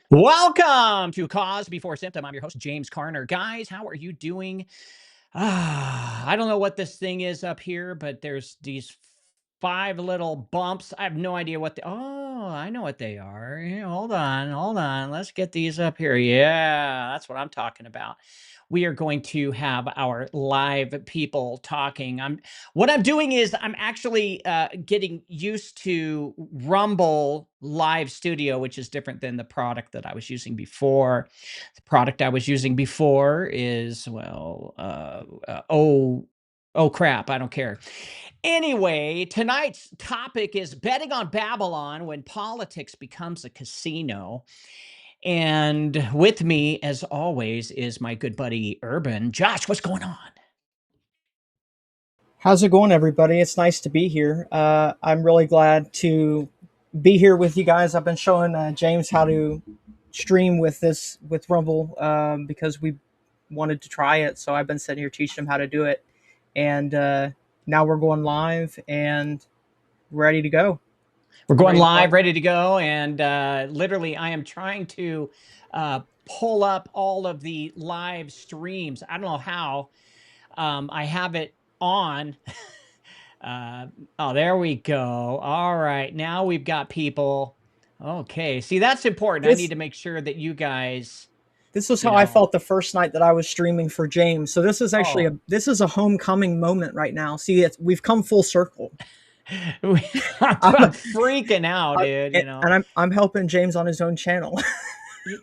Welcome to Cause Before Symptom. I'm your host, James Carner. Guys, how are you doing? I don't know what this thing is up here, but there's these five little bumps. I have no idea what I know what they are. Yeah, hold on. Let's get these up here. Yeah, that's what I'm talking about. We are going to have our live people talking. What I'm doing is I'm actually getting used to Rumble Live Studio, which is different than the product that I was using before. The product I was using before is, oh crap, I don't care. Anyway, tonight's topic is betting on Babylon when politics becomes a casino. And with me, as always, is my good buddy Urban. Josh, what's going on? How's it going, everybody? It's nice to be here. I'm really glad to be here with you guys. I've been showing James how to stream with Rumble because we wanted to try it. So I've been sitting here teaching him how to do it, and now we're going live and ready to go. We're going Ready to live, fight. ready to go. And literally, I am trying to pull up all of the live streams. I don't know how. I have it on. Oh, there we go. All right. Now we've got people. Okay. See, that's important. I need This to make sure that you guys, this is you how I know, felt the first night that I was streaming for James. So this is actually oh, a homecoming moment right now. See, we've come full circle. I'm I'm, freaking out, dude, and I'm helping James on his own channel.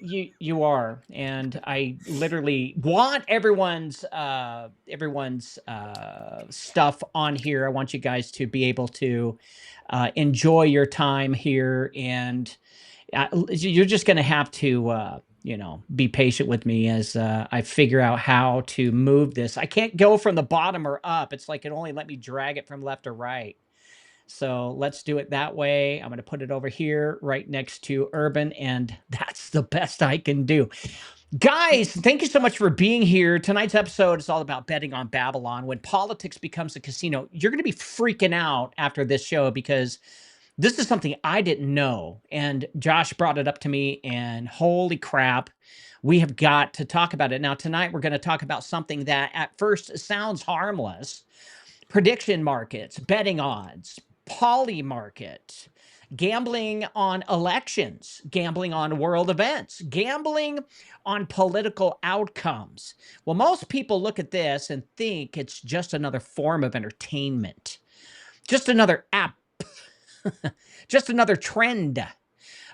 You are, and I literally want everyone's stuff on here. I want you guys to be able to enjoy your time here, and you're just going to have to be patient with me as I figure out how to move this. I can't go from the bottom or up. It's like it only let me drag it from left or right. So let's do it that way. I'm going to put it over here right next to Urban, and that's the best I can do. Guys, thank you so much for being here. Tonight's episode is all about betting on Babylon. When politics becomes a casino, you're going to be freaking out after this show because this is something I didn't know. And Josh brought it up to me, and holy crap, we have got to talk about it. Now, tonight, we're going to talk about something that at first sounds harmless: prediction markets, betting odds, poly market, gambling on elections, gambling on world events, gambling on political outcomes. Well, most people look at this and think it's just another form of entertainment, just another app, just another trend.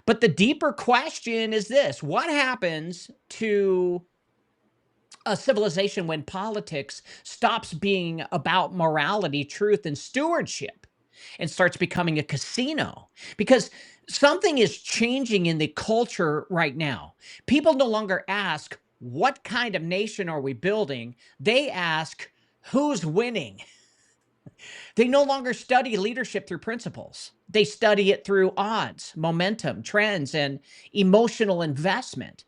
But the deeper question is this: what happens to a civilization when politics stops being about morality, truth, and stewardship and starts becoming a casino? Because something is changing in the culture right now. People no longer ask, what kind of nation are we building? They ask, who's winning? They no longer study leadership through principles. They study it through odds, momentum, trends, and emotional investment.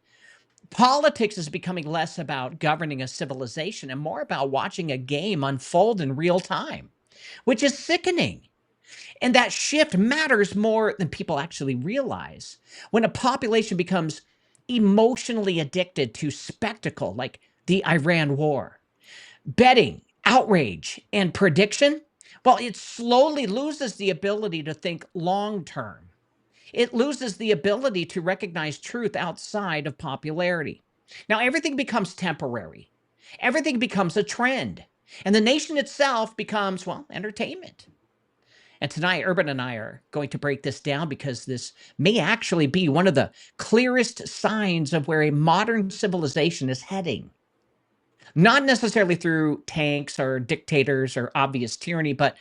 Politics is becoming less about governing a civilization and more about watching a game unfold in real time, which is sickening. And that shift matters more than people actually realize. When a population becomes emotionally addicted to spectacle, like the Iran war, betting, outrage, and prediction, well, it slowly loses the ability to think long term. It loses the ability to recognize truth outside of popularity. Now, everything becomes temporary, everything becomes a trend, and the nation itself becomes, well, entertainment. And tonight, Urban and I are going to break this down because this may actually be one of the clearest signs of where a modern civilization is heading. Not necessarily through tanks or dictators or obvious tyranny, but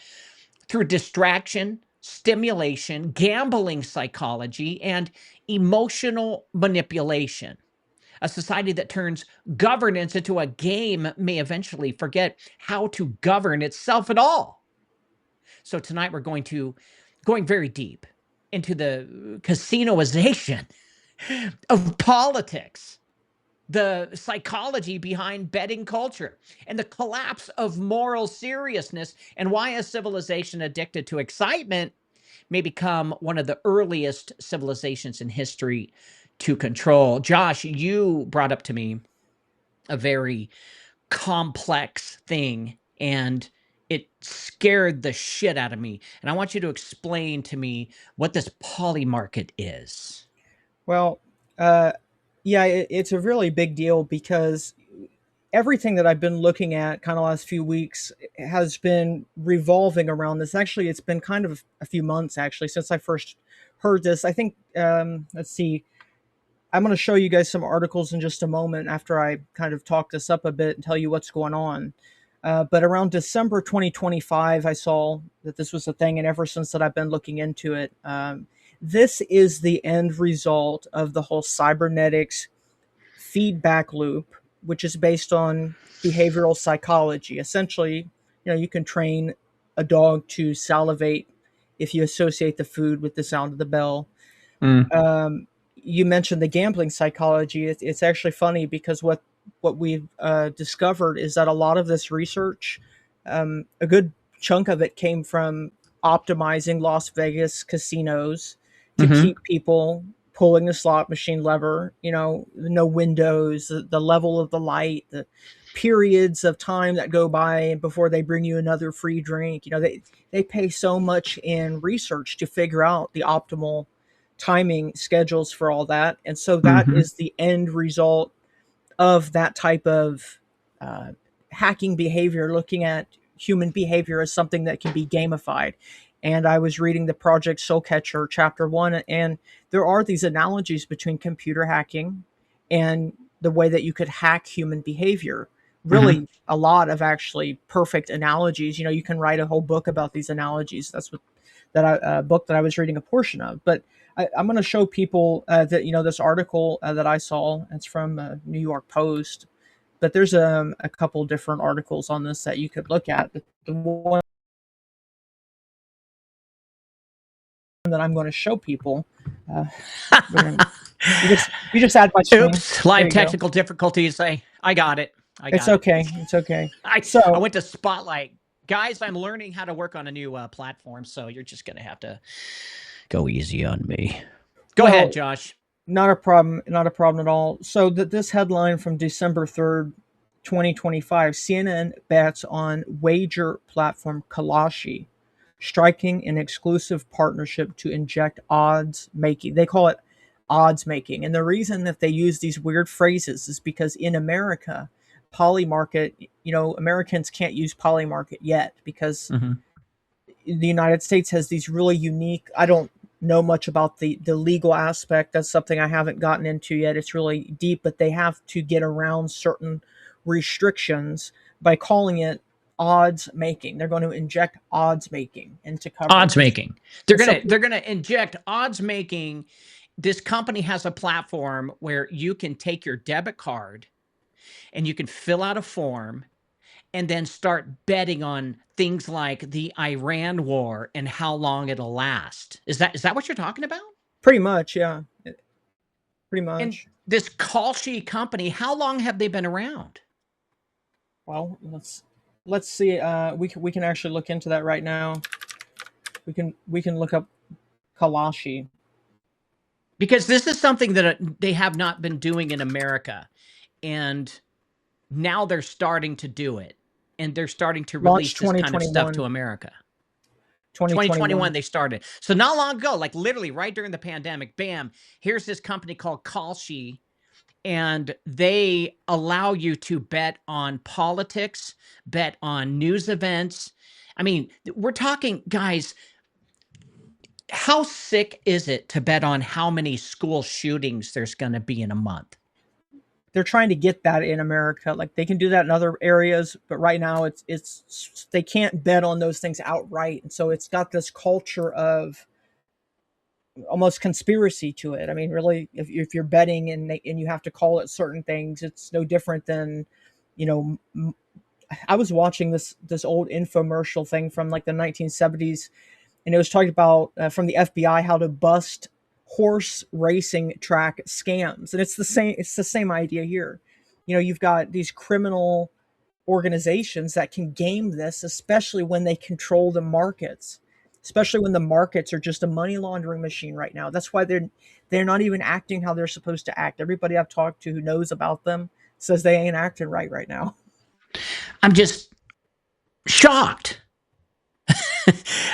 through distraction, stimulation, gambling psychology, and emotional manipulation. A society that turns governance into a game may eventually forget how to govern itself at all. So tonight we're going very deep into the casinoization of politics, the psychology behind betting culture, and the collapse of moral seriousness, and why a civilization addicted to excitement may become one of the earliest civilizations in history to control. Josh, you brought up to me a very complex thing, and it scared the shit out of me. And I want you to explain to me what this poly market is. Well, yeah, it's a really big deal because everything that I've been looking at kind of last few weeks has been revolving around this. Actually, it's been kind of a few months actually since I first heard this. I think, let's see, I'm going to show you guys some articles in just a moment after I kind of talk this up a bit and tell you what's going on. But around December 2025, I saw that this was a thing, and ever since that, I've been looking into it. This is the end result of the whole cybernetics feedback loop, which is based on behavioral psychology. Essentially, you can train a dog to salivate if you associate the food with the sound of the bell. Mm. You mentioned the gambling psychology. It's actually funny because what we've discovered is that a lot of this research, a good chunk of it came from optimizing Las Vegas casinos to Mm-hmm. keep people pulling the slot machine lever. No windows, the level of the light, the periods of time that go by before they bring you another free drink. They pay so much in research to figure out the optimal timing schedules for all that. And so that Mm-hmm. is the end result of that type of uh, hacking behavior, looking at human behavior as something that can be gamified. And I was reading the Project Soul Catcher chapter one, and there are these analogies between computer hacking and the way that you could hack human behavior. Mm-hmm. Really, a lot of actually perfect analogies. You can write a whole book about these analogies. That's what book that I was reading a portion of. But I'm going to show people that this article that I saw. It's from New York Post, but there's a couple different articles on this that you could look at. But the one that I'm going to show people, uh, we're gonna, you just add my screen. Oops, There live you go. technical difficulties. I got it. I It's got it. okay. It's okay. I So, went to Spotlight. Guys, I'm learning how to work on a new platform, so you're just going to have to go easy on me. Go ahead, well, Josh. not a problem. Not a problem at all. So that this headline from December 3rd, 2025, CNN bets on wager platform Kalshi, striking an exclusive partnership to inject odds making. They call it odds making. And the reason that they use these weird phrases is because in America, poly market, Americans can't use poly market yet because Mm-hmm. the United States has these really unique. I don't know much about the legal aspect. That's something I haven't gotten into yet. It's really deep, but they have to get around certain restrictions by calling it odds making. They're going to inject odds making into Odds coverage. making. They're And so gonna they're gonna inject odds making. This company has a platform where you can take your debit card and you can fill out a form and then start betting on things like the Iran war and how long it'll last. Is that what you're talking about? pretty much, yeah, pretty And much. this Kalshi company, how long have they been around? Well, let's see. We can actually look into that right now. We can look up Kalashi. Because this is something that they have not been doing in America, and now they're starting to do it, and they're starting to release Launched this kind of stuff to 2021. America. 2021 2021. they started. So not long ago, like literally right during the pandemic, bam, here's this company called Kalshi, and they allow you to bet on politics, bet on news events. I mean, we're talking, guys, how sick is it to bet on how many school shootings there's going to be in a month? They're trying to get that in America. Like they can do that in other areas, but right now it's they can't bet on those things outright, and so it's got this culture of almost conspiracy to it. I mean, really, if you're betting and you have to call it certain things, it's no different than, you know. I was watching this old infomercial thing from like the 1970s, and it was talking about from the FBI how to bust horse racing track scams, and it's the same. It's the same idea here. You've got these criminal organizations that can game this, especially when they control the markets. especially when the markets are just a money laundering machine right now. That's why they're not even acting how they're supposed to act. Everybody I've talked to who knows about them says they ain't acting right now. I'm just shocked.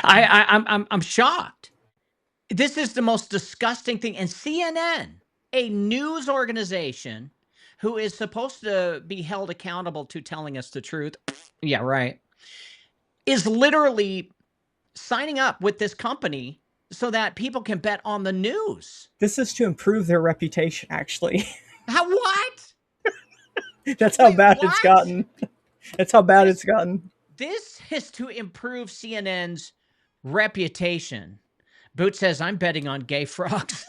I'm shocked. This is the most disgusting thing. And CNN, a news organization who is supposed to be held accountable to telling us the truth, yeah, right, is literally signing up with this company so that people can bet on the news. This is to improve their reputation, actually. How what? That's how Wait, bad it's what? gotten. That's how bad This it's gotten. this is to improve CNN's reputation. Boot says I'm betting on gay frogs.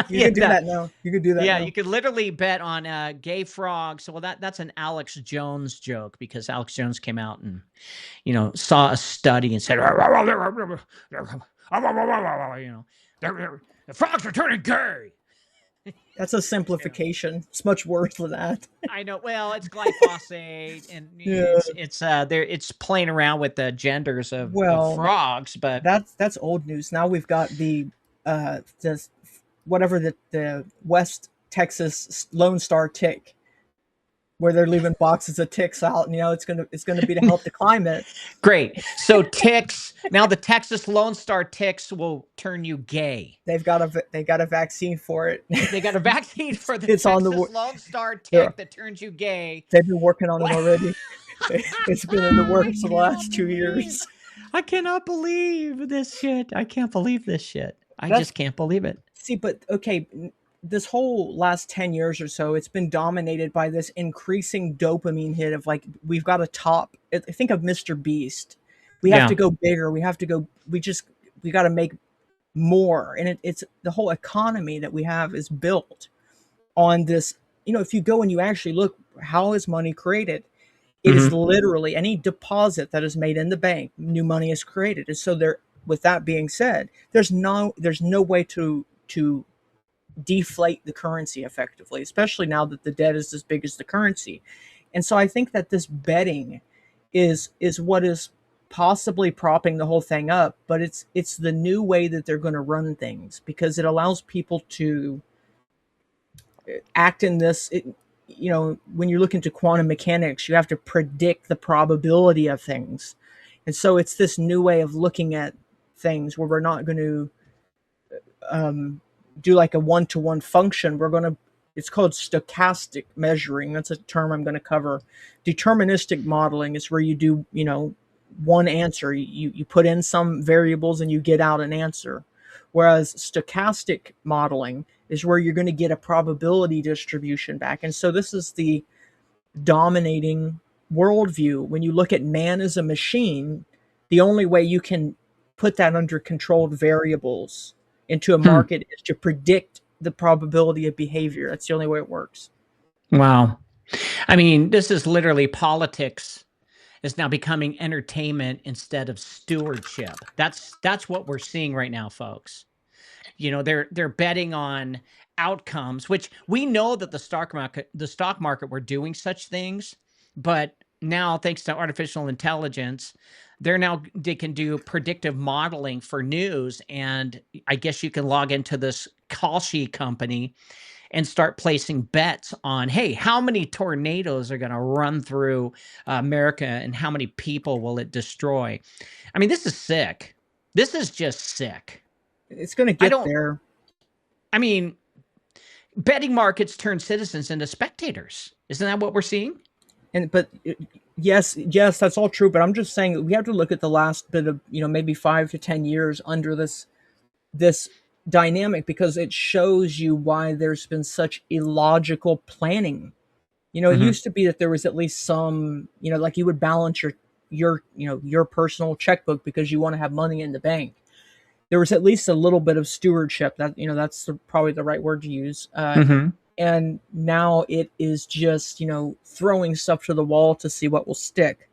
You Yeah, could do that now. You could do that yeah, now. you could literally bet on gay frogs. So, well, that's an Alex Jones joke because Alex Jones came out and saw a study and said, the frogs are turning gay. That's a simplification. It's much worse than that. I know. Well, it's glyphosate, and Yeah. it's playing around with the genders of Well, frogs, but that's old news. Now we've got the whatever the West Texas Lone Star tick, where they're leaving boxes of ticks out, and it's gonna be to help the climate. great. So ticks now, the Texas Lone Star ticks will turn you gay. They got a vaccine for it. They got a vaccine for the It's on the Texas Lone Star yeah, tick that turns you gay. they've been working on it What? already. It's been in the I works for the cannot last 2 years. believe. I cannot believe this shit. I can't believe this shit. I That's just can't believe it. See, but okay, this whole last 10 years or so, it's been dominated by this increasing dopamine hit of like, we've got a top. I think of Mr. Beast. We have to Yeah. go bigger. We got to make more. And it's the whole economy that we have is built on this. If you go and you actually look, how is money created? It is Hmm. literally any deposit that is made in the bank, new money is created. And so with that being said, there's no way to deflate the currency effectively, especially now that the debt is as big as the currency. And so I think that this betting is what is possibly propping the whole thing up, but it's the new way that they're going to run things because it allows people to act in this. When you look into quantum mechanics, you have to predict the probability of things. And so it's this new way of looking at things where we're not going to do like a one-to-one function. It's called stochastic measuring. That's a term I'm going to cover. Deterministic modeling is where you do, one answer. You put in some variables and you get out an answer. Whereas stochastic modeling is where you're going to get a probability distribution back. And so this is the dominating worldview. When you look at man as a machine, the only way you can put that under controlled variables into a Hmm. market is to predict the probability of behavior. That's the only way it works. Wow. I mean, this is literally politics is now becoming entertainment instead of stewardship. That's what we're seeing right now, folks. They're betting on outcomes, which we know that the stock market were doing such things, but now thanks to artificial intelligence, they can do predictive modeling for news, and I guess you can log into this Kalshi company and start placing bets on, hey, how many tornadoes are going to run through America and how many people will it destroy? I mean, this is sick. This is just sick. It's going to I get don't there. I mean, betting markets turn citizens into spectators. Isn't that what we're seeing? But yes, that's all true. But I'm just saying that we have to look at the last bit of maybe 5 to 10 years under this dynamic because it shows you why there's been such illogical planning. It Mhm. used to be that there was at least some, like you would balance your personal checkbook because you want to have money in the bank. There was at least a little bit of stewardship. That's probably the right word to use. Mhm. And now it is just throwing stuff to the wall to see what will stick.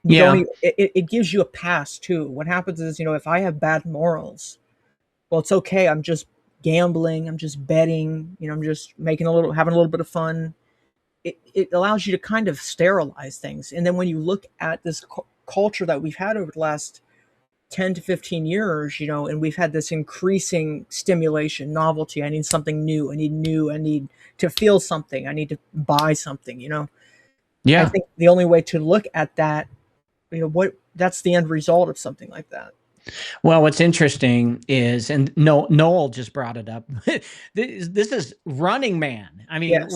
You don't Yeah. even, it gives you a pass too. What happens is if I have bad morals, well, it's okay. I'm just gambling. I'm just betting. I'm just having a little bit of fun. It allows you to kind of sterilize things. And then when you look at this culture that we've had over the last 10 to 15 years, and we've had this increasing stimulation, novelty. I need something new. I need to feel something. I need to buy something, I Yeah. think the only way to look at that, what that's the end result of something like that. Well, what's interesting is, and Noel just brought it up. This is Running Man. I mean, Yes.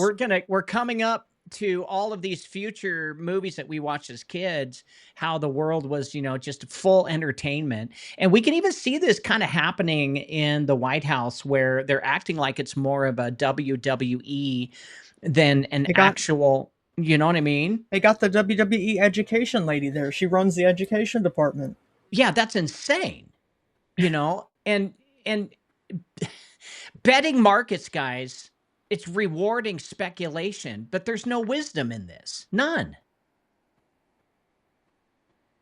we're coming up to all of these future movies that we watched as kids, how the world was, just full entertainment. And we can even see this kind of happening in the White House, where they're acting like it's more of a WWE than an They got actual, you know what I mean? they got the WWE education lady there. She runs the education department. Yeah, that's insane, and betting markets, guys, it's rewarding speculation, but there's no wisdom in this. None.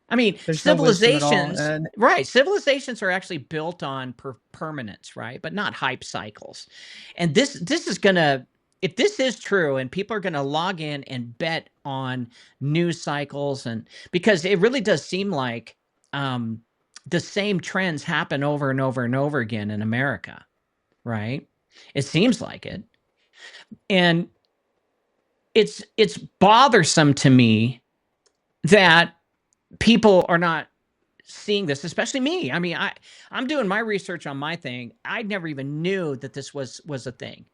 I mean, There's no wisdom at all. civilizations, And right? Civilizations are actually built on permanence, right? But not hype cycles. And this is gonna, if this is true, and people are gonna log in and bet on news cycles, and because it really does seem like um, the same trends happen over and over and over again in America, right? It seems like it. And it's bothersome to me that people are not seeing this, especially me. I mean, I'm doing my research on my thing. I never even knew that this was a thing,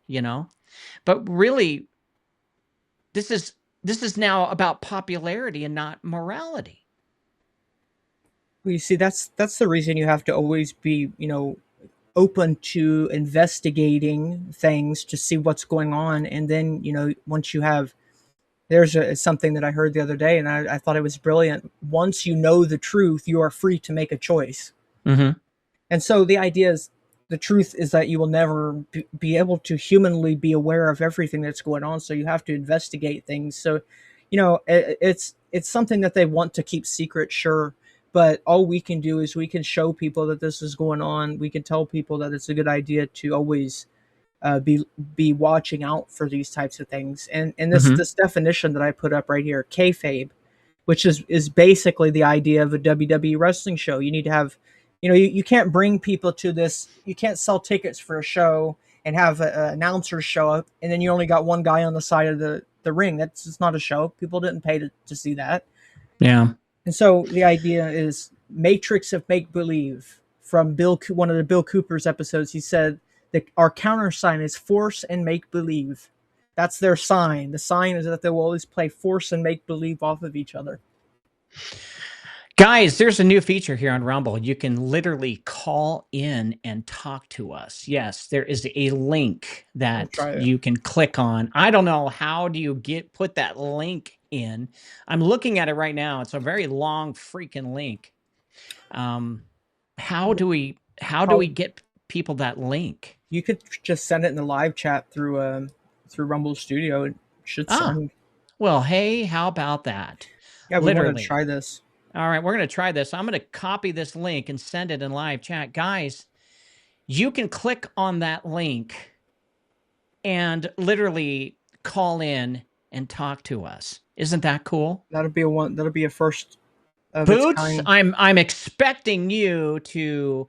But really, this is now about popularity and not morality. you see, that's the reason you have to always be, open to investigating things to see what's going on. And then, once you have, something that I heard the other day, and I thought it was brilliant. Once you know the truth, you are free to make a choice. Mm-hmm. And so the idea is, the truth is that you will never be able to humanly be aware of everything that's going on. So you have to investigate things. So, it's something that they want to keep secret, sure. But all we can do is we can show people that this is going on. We can tell people that it's a good idea to always be watching out for these types of things. And this Mm-hmm. this definition that I put up right here, kayfabe, which is basically the idea of a WWE wrestling show. You need to have, you can't bring people to this. You can't sell tickets for a show and have announcers show up, and then you only got one guy on the side of the ring. That's it's not a show. People didn't pay to see that. Yeah. And so the idea is matrix of make believe. From one of the Bill Cooper's episodes, he said that our counter sign is force and make believe. That's their sign. The sign is that they will always play force and make believe off of each other. Guys, there's a new feature here on Rumble. You can literally call in and talk to us. Yes, there is a link I'll that try it. you can click on. I don't know, how do you put that link in? I'm looking at it right now. It's a very long freaking link. How do we get people that link? You could just send it in the live chat through Rumble Studio. It should Ah, send. well, hey, how about that? Yeah, we wanted to Literally. try this. All right, we're going to try this. I'm going to copy this link and send it in live chat. Guys, you can click on that link and literally call in and talk to us. Isn't that cool? That'll be a one. That'll be a first of its Boots, kind. I'm expecting you to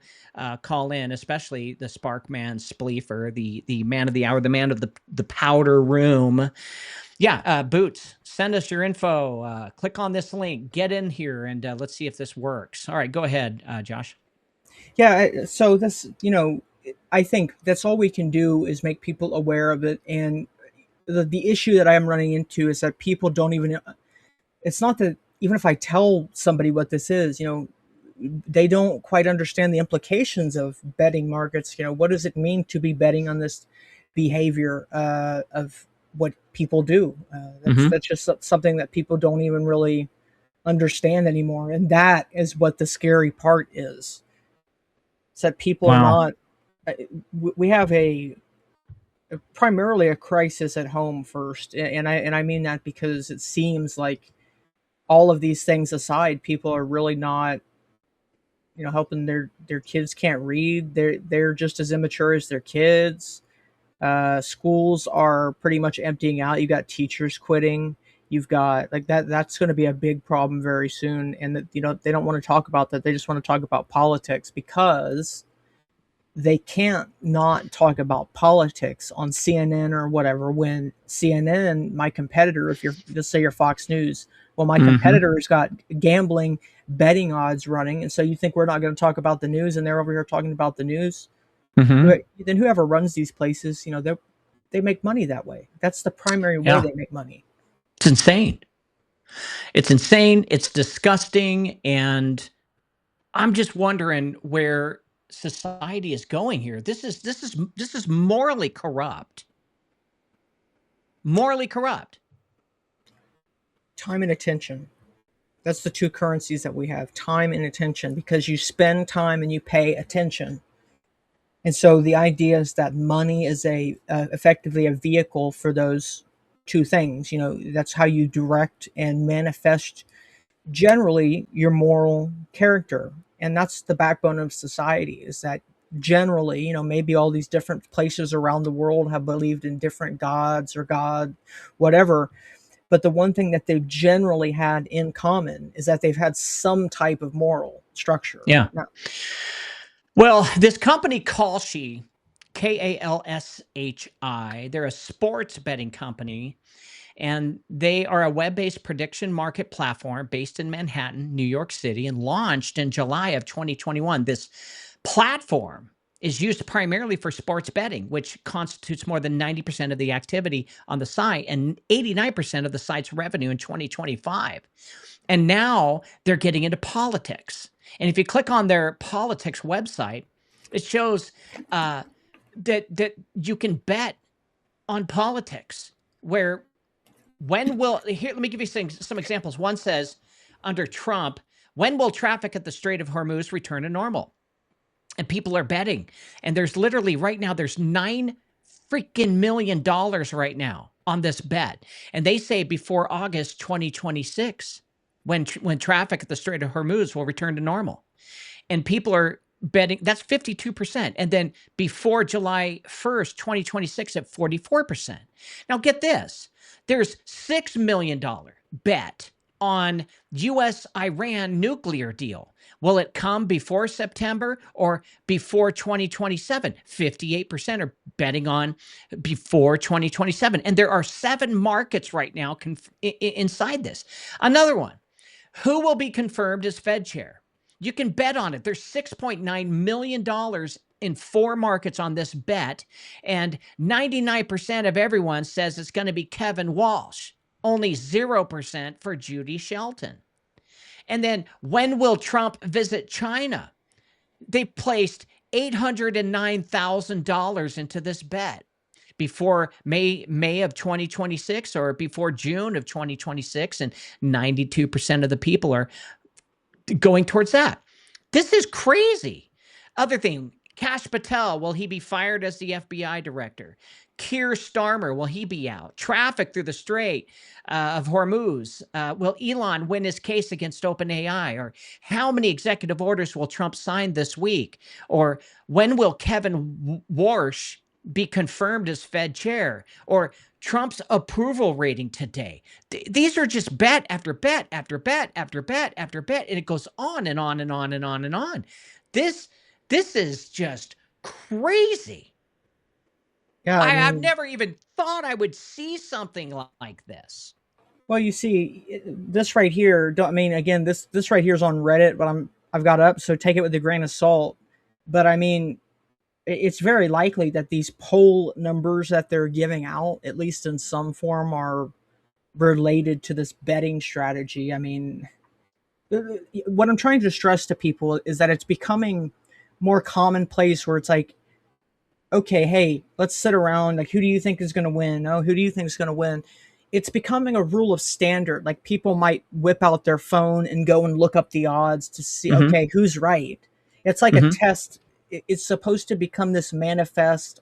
call in, especially the Sparkman Spleefer, the man of the hour, the man of the powder room. Yeah, Boots, send us your info. Click on this link, get in here, and let's see if this works. All right, go ahead, Josh. Yeah. So this, I think that's all we can do is make people aware of it. And the issue that I am running into is that people don't even. It's not that even if I tell somebody what this is, they don't quite understand the implications of betting markets. What does it mean to be betting on this behavior of what people do? That's Mm-hmm. that's just something that people don't even really understand anymore, and that is what the scary part is. It's that people are Wow. not. We have primarily a crisis at home first, and I mean that because it seems like all of these things aside, people are really not, helping their kids can't read. They're just as immature as their kids. Schools are pretty much emptying out. You got teachers quitting. You've got like that's going to be a big problem very soon, and that they don't want to talk about that. They just want to talk about politics because they can't not talk about politics on CNN or whatever when CNN, my competitor, if you're, let's say you're Fox News, well, my Mm-hmm. competitor's got gambling betting odds running. And so you think we're not going to talk about the news and they're over here talking about the news? Mm-hmm. But then whoever runs these places, they make money that way. That's the primary way Yeah. they make money. It's insane. It's insane. It's disgusting. And I'm just wondering where society is going here. This is morally corrupt. Morally corrupt. Time and attention. That's the two currencies that we have, time and attention, because you spend time and you pay attention. And so the idea is that money is a effectively a vehicle for those two things. That's how you direct and manifest generally your moral character, and that's the backbone of society. Is that generally, maybe all these different places around the world have believed in different gods or God, whatever. But the one thing that they've generally had in common is that they've had some type of moral structure. Yeah. Now, Well, this company Kalshi, Kalshi, they're a sports betting company, and they are a web-based prediction market platform based in Manhattan, New York City, and launched in July of 2021. This platform is used primarily for sports betting, which constitutes more than 90% of the activity on the site and 89% of the site's revenue in 2025. And now they're getting into politics. And if you click on their politics website, it shows uh, that you can bet on politics. Where when will here? Let me give you some examples. One says under Trump, when will traffic at the Strait of Hormuz return to normal? And people are betting. And there's literally right now there's $9 million right now on this bet, and they say before August 2026 when traffic at the Strait of Hormuz will return to normal. And people are betting that's 52%. And then before July 1st, 2026 at 44%. Now get this. There's $6 million bet on US Iran nuclear deal. Will it come before September or before 2027? 58% are betting on before 2027. And there are 7 markets right now inside this. Another one. Who will be confirmed as Fed chair? You can bet on it. There's $6.9 million in 4 markets on this bet, and 99% of everyone says it's going to be Kevin Walsh. Only 0% for Judy Shelton. And then when will Trump visit China? They placed $809,000 into this bet before May of 2026 or before June of 2026, and 92% of the people are going towards that. This is crazy. Other thing, Kash Patel, will he be fired as the FBI director? Keir Starmer, will he be out? Traffic through the Strait of Hormuz. Will Elon win his case against OpenAI? Or how many executive orders will Trump sign this week? Or when will Kevin Warsh be confirmed as Fed chair? Or Trump's approval rating today? These are just bet after bet after bet after bet after bet, and it goes on and on and on and on and on. This this is just crazy. yeah, I I've mean, never even thought I would see something like this. well, you see, this right here. I mean, again, this right here is on Reddit, but I've got up, so take it with a grain of salt. But I mean, it's very likely that these poll numbers that they're giving out, at least in some form, are related to this betting strategy. I mean, what I'm trying to stress to people is that it's becoming more commonplace where it's like, okay, hey, let's sit around. Like, who do you think is going to win? Oh, who do you think is going to win? It's becoming a rule of standard. Like, people might whip out their phone and go and look up the odds to see, Mm-hmm. okay, who's right. It's like a Mm-hmm. test. It's supposed to become this manifest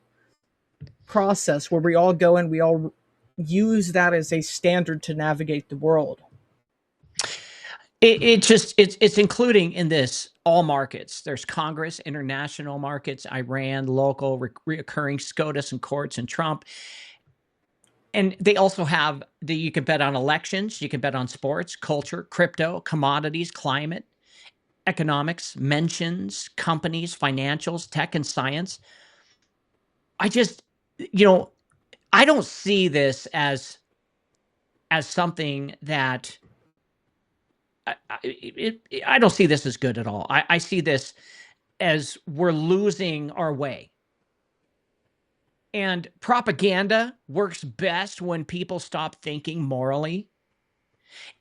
process where we all go and we all use that as a standard to navigate the world. It's including in this all markets. There's Congress, international markets, Iran, local, recurring SCOTUS and courts, and Trump. And they also have you can bet on elections, you can bet on sports, culture, crypto, commodities, climate, economics, mentions, companies, financials, tech, and science. I just, you know, I don't see this as something that I don't see this as good at all. I see this as we're losing our way. And propaganda works best when people stop thinking morally,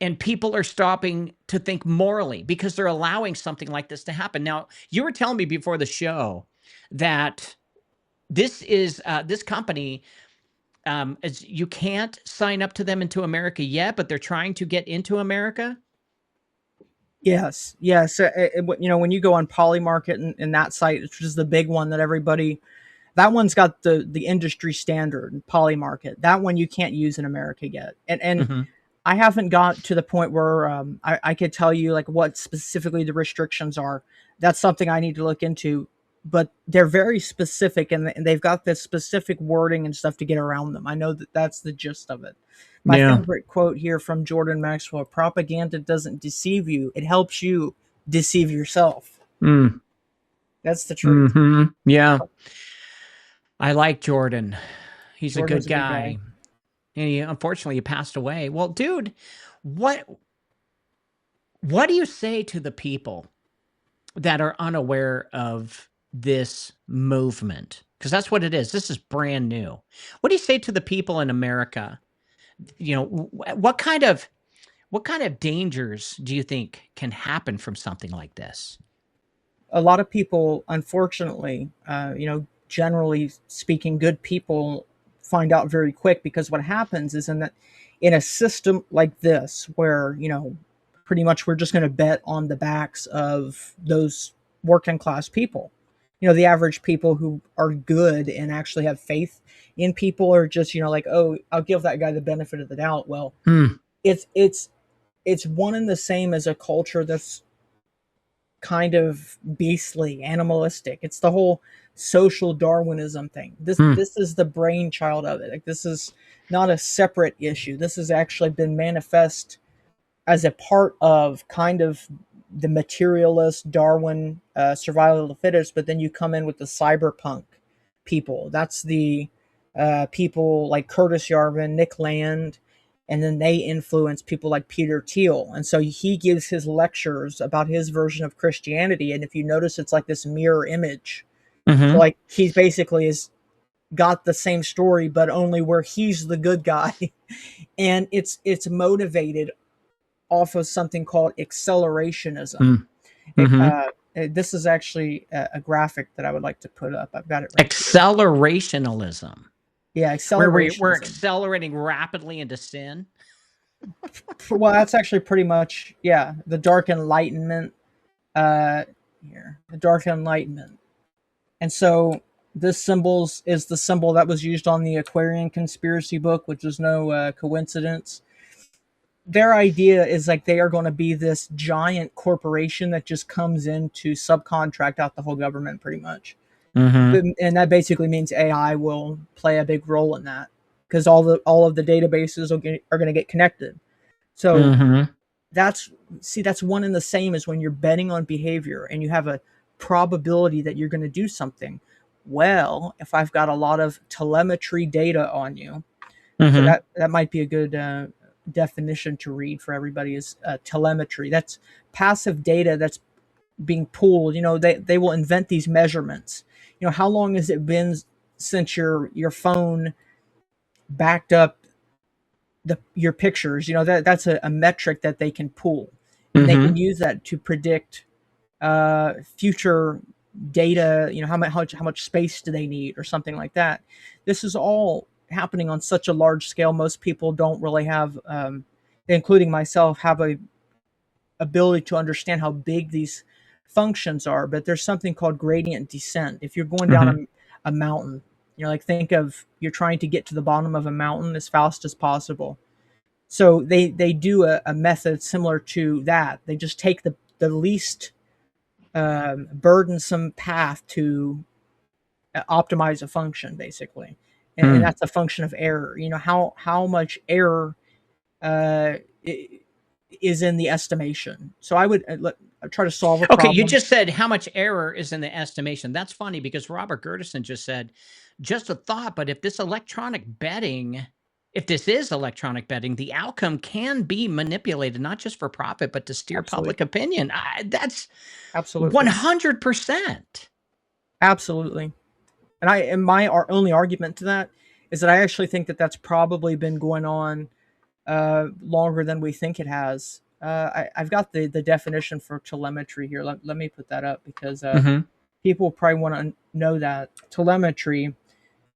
and people are stopping to think morally because they're allowing something like this to happen. Now, you were telling me before the show that this company, is you can't sign up to them into America yet, but they're trying to get into America. Yes, yes. When you go on Polymarket and that site, which is the big one that everybody, that one's got the industry standard Polymarket. That one you can't use in America yet. And Mhm. I haven't got to the point where I could tell you like what specifically the restrictions are. That's something I need to look into. But they're very specific, and they've got this specific wording and stuff to get around them. I know that that's the gist of it. My Yeah. favorite quote here from Jordan Maxwell: "Propaganda doesn't deceive you; it helps you deceive yourself." Mm. That's the truth. Mhm. Yeah. I like Jordan. He's a Jordan good was a good guy. guy. And unfortunately he passed away. Well, dude, what what do you say to the people that are unaware of this movement? Because that's what it is. This is brand new. What do you say to the people in America? What kind of dangers do you think can happen from something like this? A lot of people, unfortunately, generally speaking, good people find out very quick, because what happens is in a system like this, where pretty much we're just going to bet on the backs of those working class people. The average people who are good and actually have faith in people are just like, oh, I'll give that guy the benefit of the doubt. Well, Mm, it's one and the same as a culture that's kind of beastly, animalistic. It's the whole social Darwinism thing. This mm, this is the brainchild of it. Like, this is not a separate issue. This has actually been manifest as a part of kind of the materialist Darwin survival of the fittest. But then you come in with the cyberpunk people. That's the people like Curtis Yarvin, Nick Land, and then they influence people like Peter Thiel. And so he gives his lectures about his version of Christianity. And if you notice, it's like this mirror image. So mhm, like he's basically is got the same story, but only where he's the good guy. And it's motivated off of something called accelerationism. mm, mhm. This is actually a graphic that I would like to put up. I've got it right here. Accelerationalism. Yeah, Where we're accelerationism. accelerating rapidly into sin. Well, that's actually pretty much, yeah, the Dark Enlightenment. Uh, Here, the Dark Enlightenment. And so this symbols is the symbol that was used on the Aquarian conspiracy book, which is no coincidence. Their idea is like they are going to be this giant corporation that just comes in to subcontract out the whole government, pretty much. Mhm, And that basically means AI will play a big role in that, because all of the databases are going to get connected. So mhm, that's that's one and the same as when you're betting on behavior and you have a probability that you're going to do something. Well, if I've got a lot of telemetry data on you, so mhm, that might be a good definition to read for everybody, is telemetry. That's passive data that's being pooled. They will invent these measurements. How long has it been since your phone backed up your pictures? That's a metric that they can pool, and they can mhm, use that to predict future data. How much space do they need, or something like that. This is all happening on such a large scale. Most people don't really have, including myself, have a ability to understand how big these functions are. But there's something called gradient descent. If you're going down mhm, a mountain, like think of you're trying to get to the bottom of a mountain as fast as possible. So they do a method similar to that. They just take the least burdensome path to optimize a function, basically. and that's a function of error. You know, how much error uh, is in the estimation. So I would try to solve a Okay, you problem. just said how much error is in the estimation. That's funny because Robert Gertison just said, just a thought, but if this is electronic betting, the outcome can be manipulated, not just for profit, but to steer Absolutely, public opinion. That's absolutely, 100%. absolutely. And my only argument to that is that I actually think that that's probably been going on longer than we think it has. I've got the definition for telemetry here. Let me put that up because Mhm. people probably want to know that telemetry.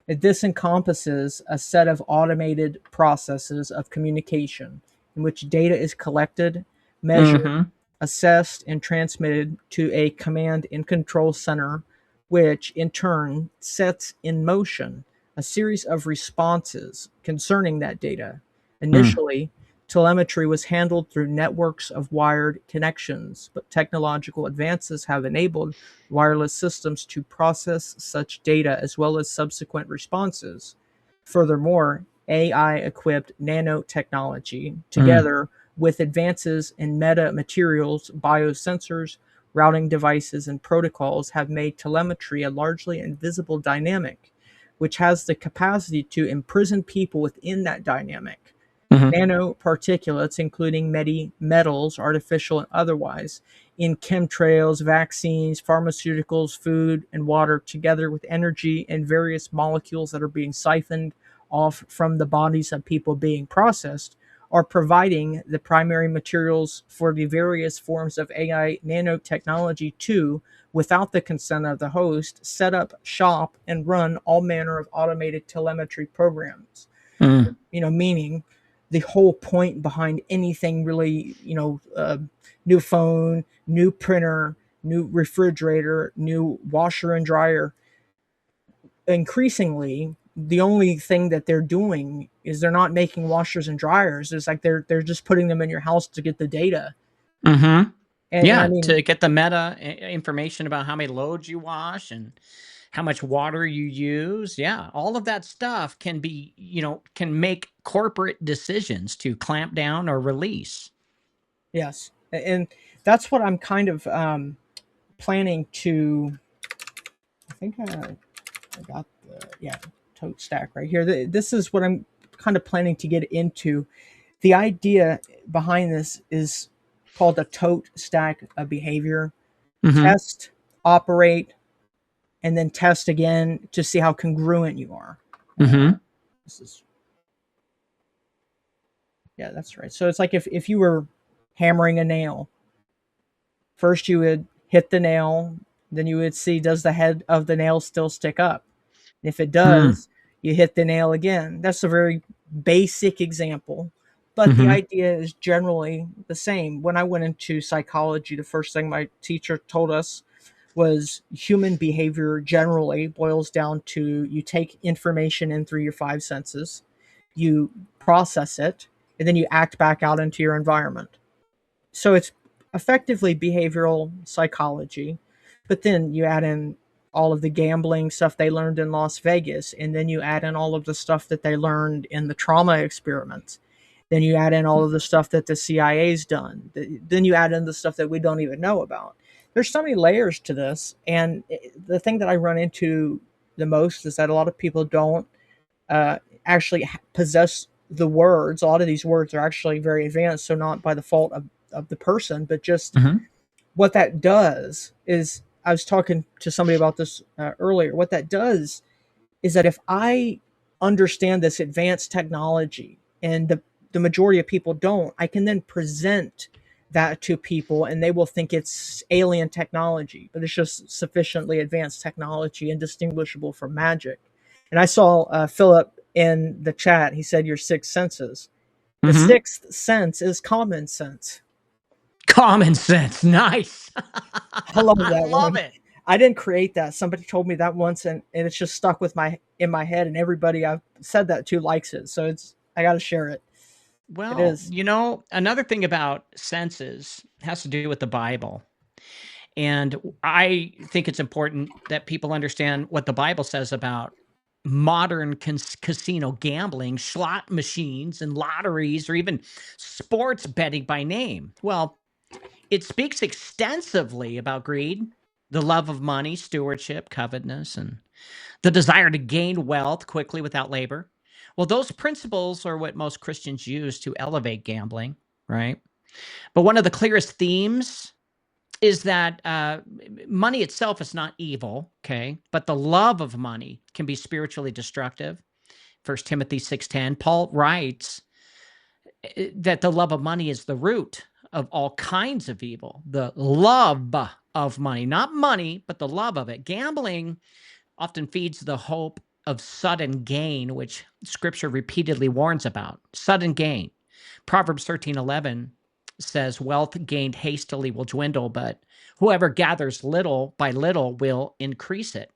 This encompasses a set of automated processes of communication in which data is collected, measured, Mhm. assessed, and transmitted to a command and control center, which in turn sets in motion a series of responses concerning that data. Mm. Initially, telemetry was handled through networks of wired connections, but technological advances have enabled wireless systems to process such data as well as subsequent responses. Furthermore, AI equipped nanotechnology, Mm. together with advances in meta materials, biosensors, routing devices, and protocols, have made telemetry a largely invisible dynamic, which has the capacity to imprison people within that dynamic. Mhm. Nanoparticulates, including metals, artificial and otherwise, in chemtrails, vaccines, pharmaceuticals, food, and water, together with energy and various molecules that are being siphoned off from the bodies of people being processed, are providing the primary materials for the various forms of AI nanotechnology to, without the consent of the host, set up shop and run all manner of automated telemetry programs. Mm. You know, meaning the whole point behind anything really, new phone, new printer, new refrigerator, new washer and dryer, increasingly the only thing that they're doing is they're not making washers and dryers. It's like they're just putting them in your house to get the data. Mhm. And I Yeah, mean, to get the information about how many loads you wash and how much water you use. Yeah, all of that stuff can be, can make corporate decisions to clamp down or release. yes, and that's what I'm kind of planning to. I think I got the, yeah, tote stack right here. This is what I'm kind of planning to get into. The idea behind this is called a tote stack of behavior. Mhm. Test, operate, and then test again to see how congruent you are. Mhm. This is, yeah, that's right. So it's like if you were hammering a nail, first you would hit the nail, then you would see, does the head of the nail still stick up? If it Mm. does, you hit the nail again. That's a very basic example, but the Mhm. idea is generally the same. When I went into psychology, the first thing my teacher told us was human behavior generally boils down to you take information in through your five senses, you process it, and then you act back out into your environment. So it's effectively behavioral psychology, but then you add in all of the gambling stuff they learned in Las Vegas, and then you add in all of the stuff that they learned in the trauma experiments. Then you add in all of the stuff that the CIA's done. Then you add in the stuff that we don't even know about. There's so many layers to this, and the thing that I run into the most is that a lot of people don't actually possess the words. A lot of these words are actually very advanced, so not by the fault of the person, but just Mhm. what that does is, I was talking to somebody about this earlier. What that does is that if I understand this advanced technology and the majority of people don't, I can then present that to people and they will think it's alien technology, but it's just sufficiently advanced technology and distinguishable from magic. And I saw Philip in the chat. He said your sixth senses. The Mhm. sixth sense is common sense. Common sense. Nice. I love I that love one. it. I didn't create that. Somebody told me that once, and it's just stuck with my in my head. And everybody I've said that to likes it, so it's I got to share it. It Well, is. another thing about senses has to do with the Bible. And I think it's important that people understand what the Bible says about modern casino gambling, slot machines, and lotteries, or even sports betting by name? Well, it speaks extensively about greed, the love of money, stewardship, covetousness, and the desire to gain wealth quickly without labor. Well, those principles are what most Christians use to elevate gambling, right? But one of the clearest themes is that money itself is not evil, okay? But the love of money can be spiritually destructive. 1 Timothy 6:10, Paul writes that the love of money is the root of all kinds of evil. The love of money, not money, but the love of it. Gambling often feeds the hope of sudden gain, which scripture repeatedly warns about. Sudden gain. Proverbs 13:11 says, wealth gained hastily will dwindle, but whoever gathers little by little will increase it.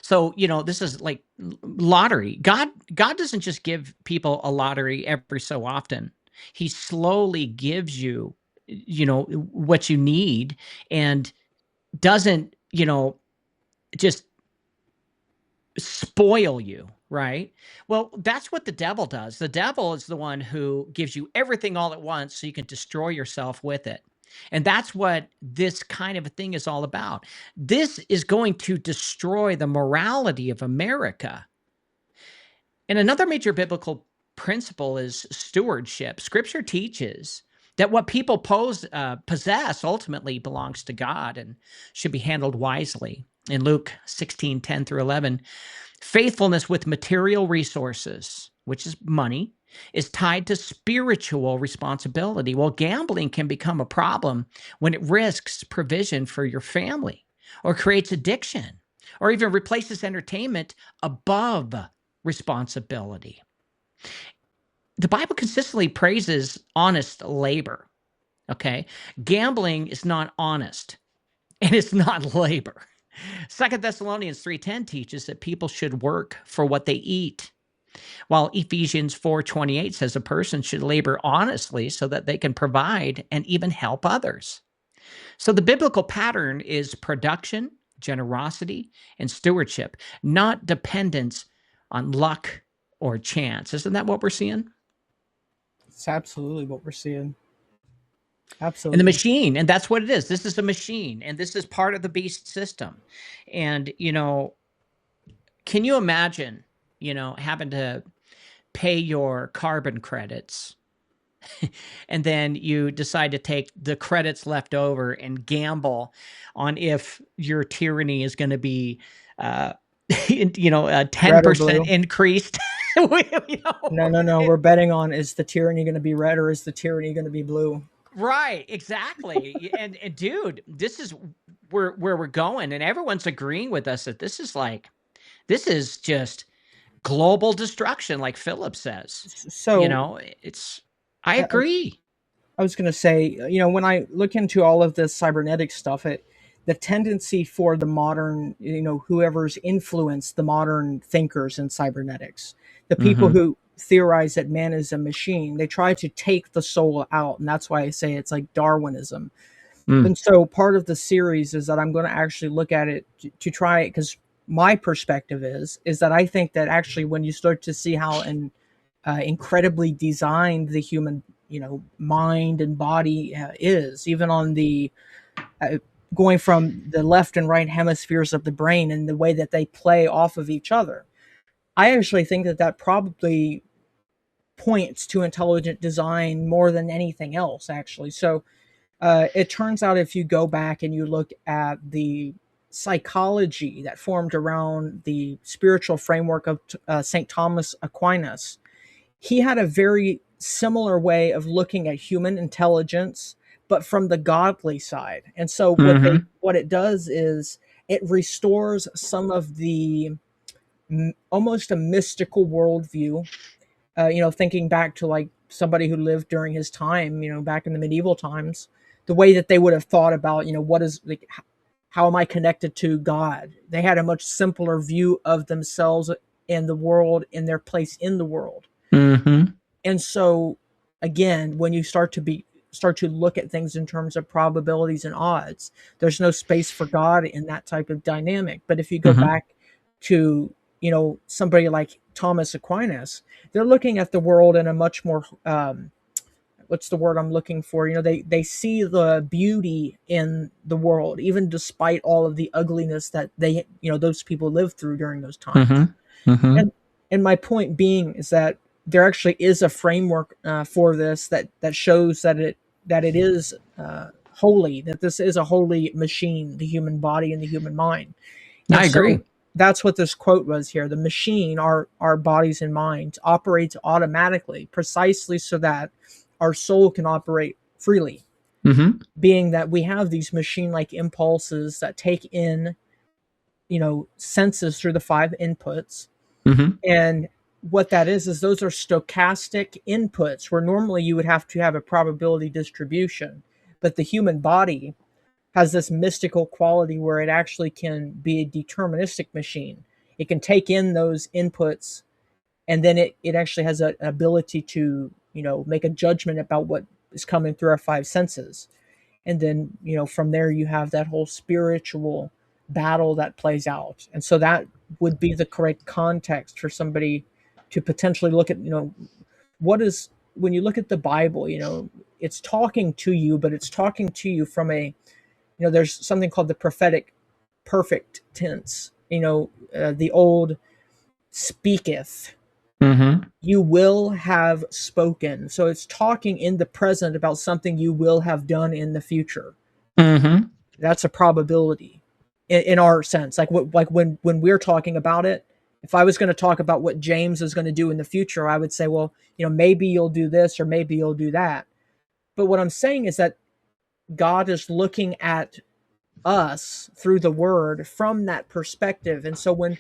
So, this is like lottery. God doesn't just give people a lottery every so often. He slowly gives you, what you need, and doesn't, just spoil you, right? Well, that's what the devil does. The devil is the one who gives you everything all at once so you can destroy yourself with it. And that's what this kind of a thing is all about. This is going to destroy the morality of America. And another major biblical principle is stewardship. Scripture teaches that what people possess ultimately belongs to God and should be handled wisely. In Luke 16:10 through 11, faithfulness with material resources, which is money, is tied to spiritual responsibility. Well, gambling can become a problem when it risks provision for your family, or creates addiction, or even replaces entertainment above responsibility. The Bible consistently praises honest labor. Okay. Gambling is not honest, and it's not labor. 2 Thessalonians 3:10 teaches that people should work for what they eat, while Ephesians 4:28 says a person should labor honestly so that they can provide and even help others. So the biblical pattern is production, generosity, and stewardship, not dependence on luck or chance. Isn't that what we're seeing? It's absolutely what we're seeing. And the Absolutely. machine, and that's what it is. This is a machine, and this is part of the beast system. And, can you imagine, having to pay your carbon credits and then you decide to take the credits left over and gamble on if your tyranny is going to be, uh, a Red or 10% blue? increased. No, no, no. We're betting on, is the tyranny going to be red or is the tyranny going to be blue? Right, exactly. And dude, this is where we're going, and everyone's agreeing with us that this is just global destruction, like Philip says. So It's I I, agree. I was going to say, when I look into all of this cybernetic stuff, the tendency for the modern, whoever's influenced the modern thinkers in cybernetics, the people Mhm. who theorize that man is a machine, they try to take the soul out. And that's why I say it's like Darwinism. Mm. And so part of the series is that I'm going to actually look at it to try it, because my perspective is that I think that actually when you start to see how incredibly designed the human mind and body is, even on the uh, going from the left and right hemispheres of the brain and the way that they play off of each other, I actually think that that probably points to intelligent design more than anything else, actually. So it turns out if you go back and you look at the psychology that formed around the spiritual framework of St. Thomas Aquinas, he had a very similar way of looking at human intelligence, but from the godly side. And so Mhm. what it does is it restores some of the almost a mystical worldview. Thinking back to like somebody who lived during his time, back in the medieval times, the way that they would have thought about, what is like, how am I connected to God? They had a much simpler view of themselves and the world and their place in the world. Mhm. And so again, when you start to look at things in terms of probabilities and odds, there's no space for God in that type of dynamic. But if you go Mhm. back to, somebody like Thomas Aquinas, they're looking at the world in a much more what's the word I'm looking for? They see the beauty in the world, even despite all of the ugliness that those people lived through during those times. Mhm. Mhm. And my point being is that there actually is a framework for this that shows that it is holy, that this is a holy machine, the human body and the human mind. I And agree. so that's what this quote was here. The machine, our bodies and minds, operates automatically, precisely so that our soul can operate freely. Mhm. Being that we have these machine-like impulses that take in, senses through the five inputs. Mhm. And what that is those are stochastic inputs where normally you would have to have a probability distribution. But the human body has this mystical quality where it actually can be a deterministic machine. It can take in those inputs, and then it actually has an ability to, make a judgment about what is coming through our five senses. And then, from there you have that whole spiritual battle that plays out. And so that would be the correct context for somebody to potentially look at, what is, when you look at the Bible, it's talking to you, but it's talking to you from a, there's something called the prophetic perfect tense. The old speaketh, Mhm. you will have spoken. So it's talking in the present about something you will have done in the future. Mhm. That's a probability in our sense. Like when we're talking about it, if I was going to talk about what James is going to do in the future, I would say, well, maybe you'll do this or maybe you'll do that. But what I'm saying is that God is looking at us through the word from that perspective. And so when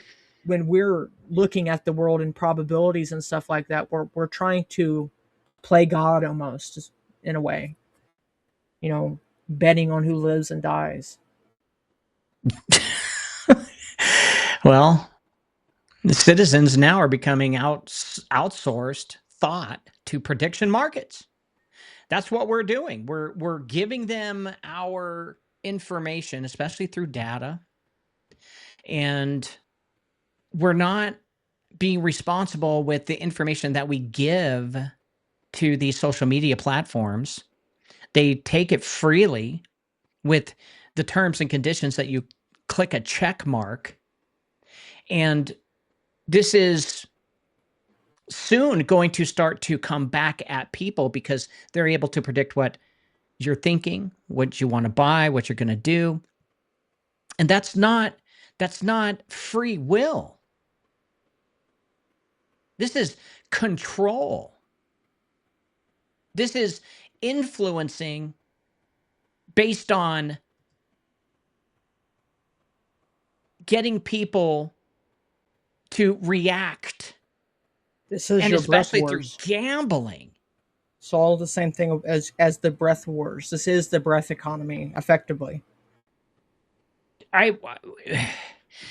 we're looking at the world in probabilities and stuff like that, we're trying to play God almost, in a way, betting on who lives and dies. Well, the citizens now are becoming outsourced thought to prediction markets. That's what we're doing. We're giving them our information, especially through data, and we're not being responsible with the information that we give to these social media platforms. They take it freely with the terms and conditions that you click a check mark. And this is soon going to start to come back at people because they're able to predict what you're thinking, what you want to buy, what you're going to do. And that's not free will. This is control. This is influencing based on getting people to react, This is and your breath especially through wars. gambling. It's all the same thing as the breath wars. This is the breath economy, effectively. I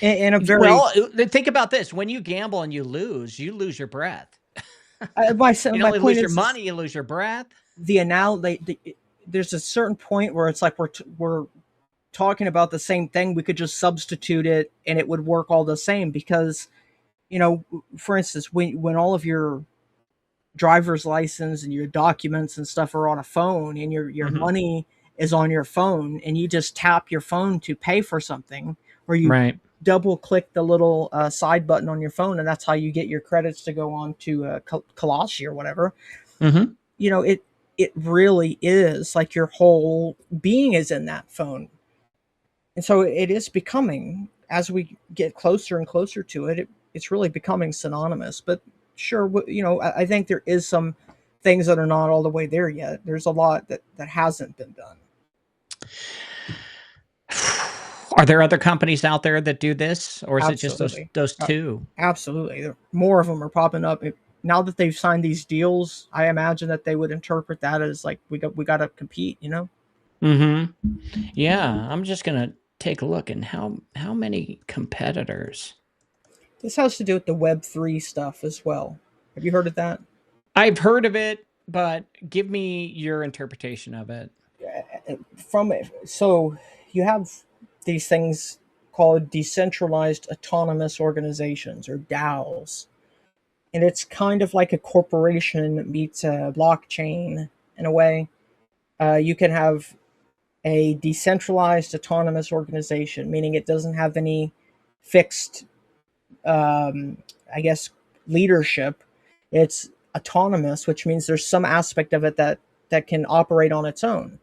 In a very well, think about this. When you gamble and you lose your breath. my You don't my only point lose your is money, you lose your breath. there's a certain point where it's like we're talking about the same thing. We could just substitute it and it would work all the same because, for instance, when all of your driver's license and your documents and stuff are on a phone and your Mhm. money is on your phone and you just tap your phone to pay for something, or you Right. double click the little side button on your phone, and that's how you get your credits to go on to Kalshi or whatever. Mhm. It really is like your whole being is in that phone. And so it is becoming, as we get closer and closer to it's really becoming synonymous. But sure, I think there is some things that are not all the way there yet. There's a lot that hasn't been done. Are there other companies out there that do this, or is it just those Absolutely. those Uh, 2? Absolutely. More of them are popping up. Now that they've signed these deals, I imagine that they would interpret that as like we got to compete. Mhm. Yeah, I'm just gonna take a look and how many competitors. This has to do with the Web3 stuff as well. Have you heard of that? I've heard of it, but give me your interpretation of it. From it. So you have these things. called Decentralized Autonomous Organizations, or DAOs. And it's kind of like a corporation meets a blockchain in a way. You can have a decentralized autonomous organization, meaning it doesn't have any fixed, um, I guess, leadership. It's autonomous, which means there's some aspect of it that can operate on its own.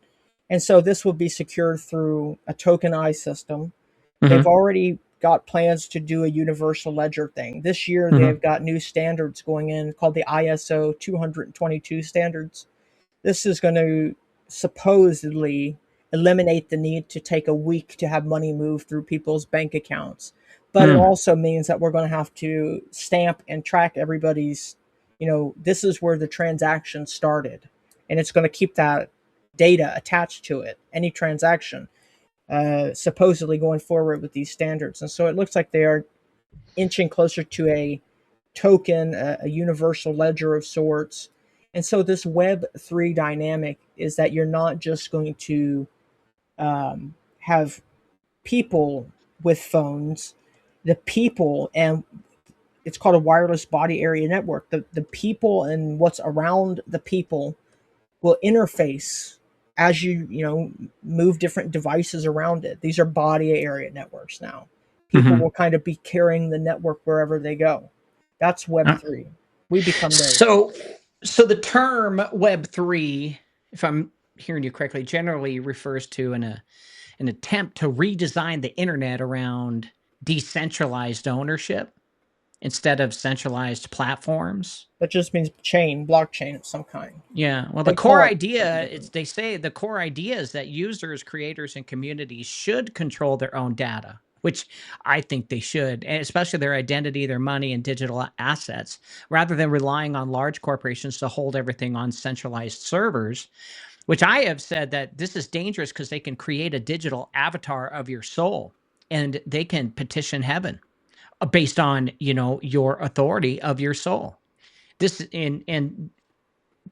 And so this will be secured through a tokenized system. They've Mm-hmm. already got plans to do a universal ledger thing. This year, they've Mm-hmm. got new standards going in called the ISO 222 standards. This is going to supposedly eliminate the need to take a week to have money move through people's bank accounts. But it Mm. also means that we're going to have to stamp and track everybody's, this is where the transaction started. And it's going to keep that data attached to it, any transaction, supposedly going forward with these standards. And so it looks like they are inching closer to a token, a universal ledger of sorts. And so this Web3 dynamic is that you're not just going to have people with phones, the people, and it's called a wireless body area network. The people and what's around the people will interface as you move different devices around it. These are body area networks now. People Mm-hmm. will kind of be carrying the network wherever they go. That's Web three. We become those. So, so the term Web3, if I'm hearing you correctly, generally refers to an attempt to redesign the internet around decentralized ownership instead of centralized platforms. That just means chain, blockchain of some kind. Yeah. Well, the They core call it something idea, different. they say the core idea is that users, creators, and communities should control their own data, which I think they should, and especially their identity, their money, and digital assets, rather than relying on large corporations to hold everything on centralized servers, which I have said that this is dangerous because they can create a digital avatar of your soul and they can petition heaven based on, your authority of your soul. This and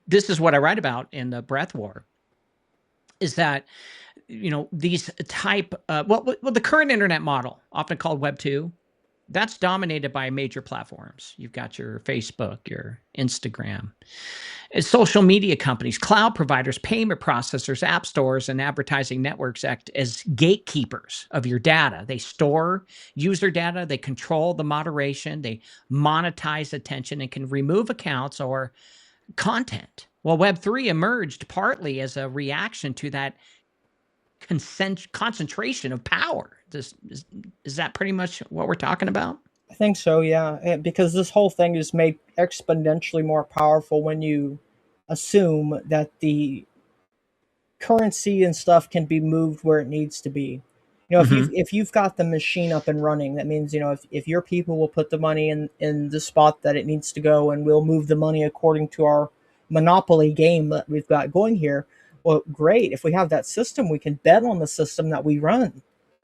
this is what I write about in the breath war, is that these type well, the current internet model, often called Web 2, that's dominated by major platforms. You've got your Facebook, your Instagram, social media companies, cloud providers, payment processors, app stores, and advertising networks act as gatekeepers of your data. They store user data, they control the moderation, they monetize attention, and can remove accounts or content. Well, Web3 emerged partly as a reaction to that concentration of power. Is that pretty much what we're talking about? I think so, yeah. Because this whole thing is made exponentially more powerful when you assume that the currency and stuff can be moved where it needs to be. If Mm-hmm. you've got the machine up and running, that means if your people will put the money in the spot that it needs to go, and we'll move the money according to our monopoly game that we've got going here. Well, great. If we have that system, we can bet on the system that we run.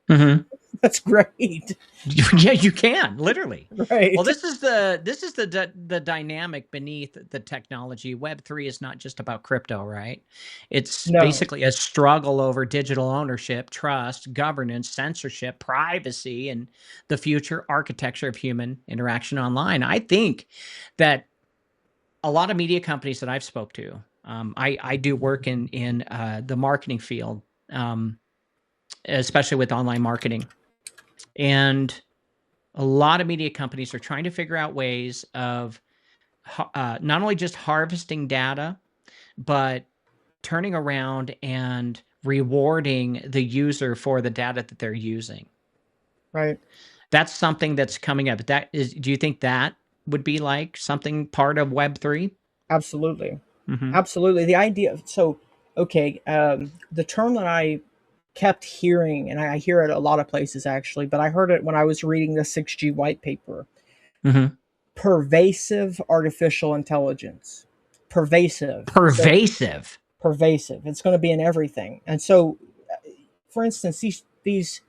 Mm-hmm. That's great. Yeah, you can literally. Well, Right. this is the dynamic beneath the technology. Web3 is not just about crypto, right? It's No. basically a struggle over digital ownership, trust, governance, censorship, privacy, and the future architecture of human interaction online. I think that a lot of media companies that I've spoke to, I do work in the marketing field, um, especially with online marketing, and a lot of media companies are trying to figure out ways of not only just harvesting data, but turning around and rewarding the user for the data that they're using. Right. That's something that's coming up. That is, do you think that would be like something part of Web3? Absolutely. Mm-hmm. Absolutely. The idea. So, okay. The term that I kept hearing, and I hear it a lot of places actually, but I heard it when I was reading the 6G white paper. Mm-hmm. Pervasive artificial intelligence. Pervasive. So Pervasive. pervasive. It's going to be in everything. And so, for instance, these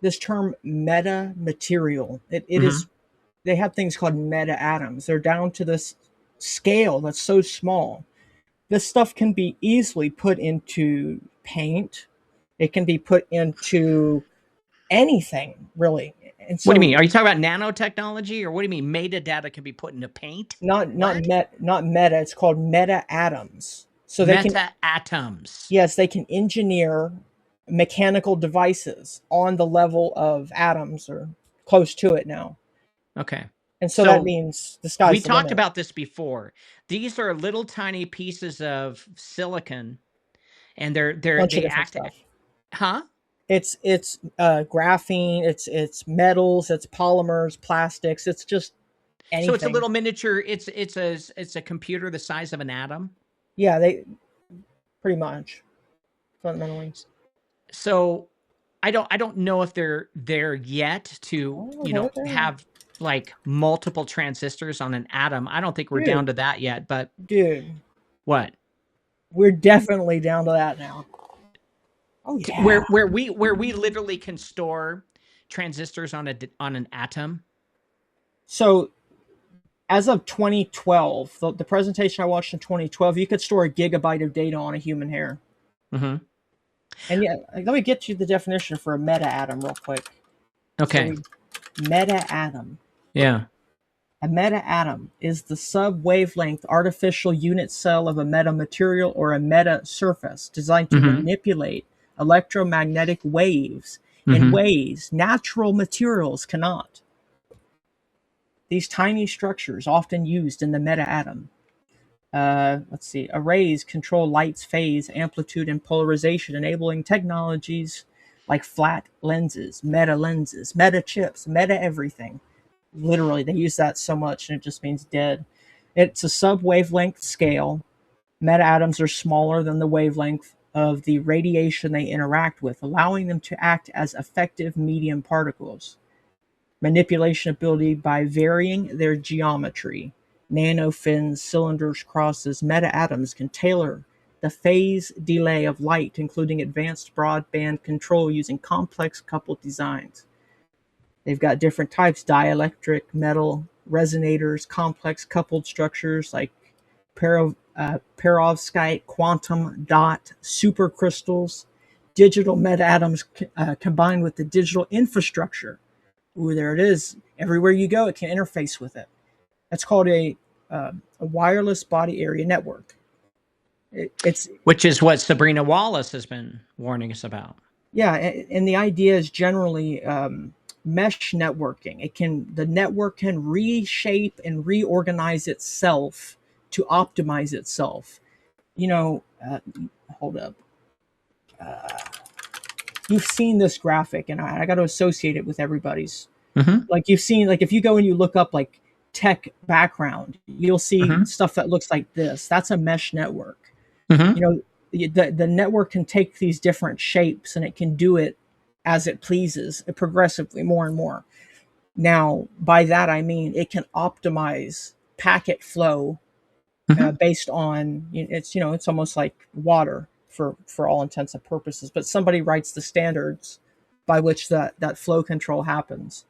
this term meta material. It is. Mm-hmm. They have things called meta atoms. They're down to this scale that's so small. This stuff can be easily put into paint. It can be put into anything really. And What do you so mean? Are you talking about nanotechnology, or what do you mean metadata can be put into paint? What? not meta, it's called meta atoms. So they can, Meta atoms. yes, they can engineer mechanical devices on the level of atoms or close to it now. Okay. And so that So means the we sky's the talked limit. about this before. These are little tiny pieces of silicon, and Bunch of they different act, stuff. huh? It's graphene, it's metals, it's polymers, plastics, it's just So it's a anything. little miniature. It's a computer the size of an atom. Yeah, they pretty much fundamentally. So I don't know if they're there yet to, Oh, they're there. have like multiple transistors on an atom. I don't think we're down Dude, to that yet, but dude, what? we're definitely down to that now. Oh yeah. Where we literally can store transistors on an atom. So as of 2012, the presentation I watched in 2012, you could store a gigabyte of data on a human hair. Hmm. And yeah, let me get you the definition for a meta atom real quick. So Okay. we meta atom. Yeah. A meta-atom is the sub-wavelength artificial unit cell of a metamaterial or a meta-surface designed to Hmm. manipulate electromagnetic waves in Hmm. ways natural materials cannot. These tiny structures, often used in the meta-atom, let's see, arrays control light's phase, amplitude, and polarization, enabling technologies like flat lenses, meta chips, meta everything. Literally, they use that so much and it just means dead. It's a sub-wavelength scale. Meta atoms are smaller than the wavelength of the radiation they interact with, allowing them to act as effective medium particles. Manipulation ability by varying their geometry. Nanofins, cylinders, crosses, meta atoms can tailor the phase delay of light, including advanced broadband control using complex coupled designs. They've got different types: dielectric, metal, resonators, complex coupled structures like perovskite, quantum dot, supercrystals, digital meta-atoms combined with the digital infrastructure. Ooh, there it is. Everywhere you go, it can interface with it. That's called a wireless body area network. It's Which is what Sabrina Wallace has been warning us about. Yeah, and the idea is generally mesh networking. The network can reshape and reorganize itself to optimize itself. You know, hold up. You've seen this graphic, and I got to associate it with everybody's. Hmm. Like you've seen, like if you go and you look up like tech background, you'll see Hmm. stuff that looks like this. That's a mesh network. You Hmm. know, the network can take these different shapes and it can do it as it pleases, progressively more and more. Now, by that I mean it can optimize packet flow Hmm. based on, it's almost like water for all intents and purposes. But somebody writes the standards by which that flow control happens.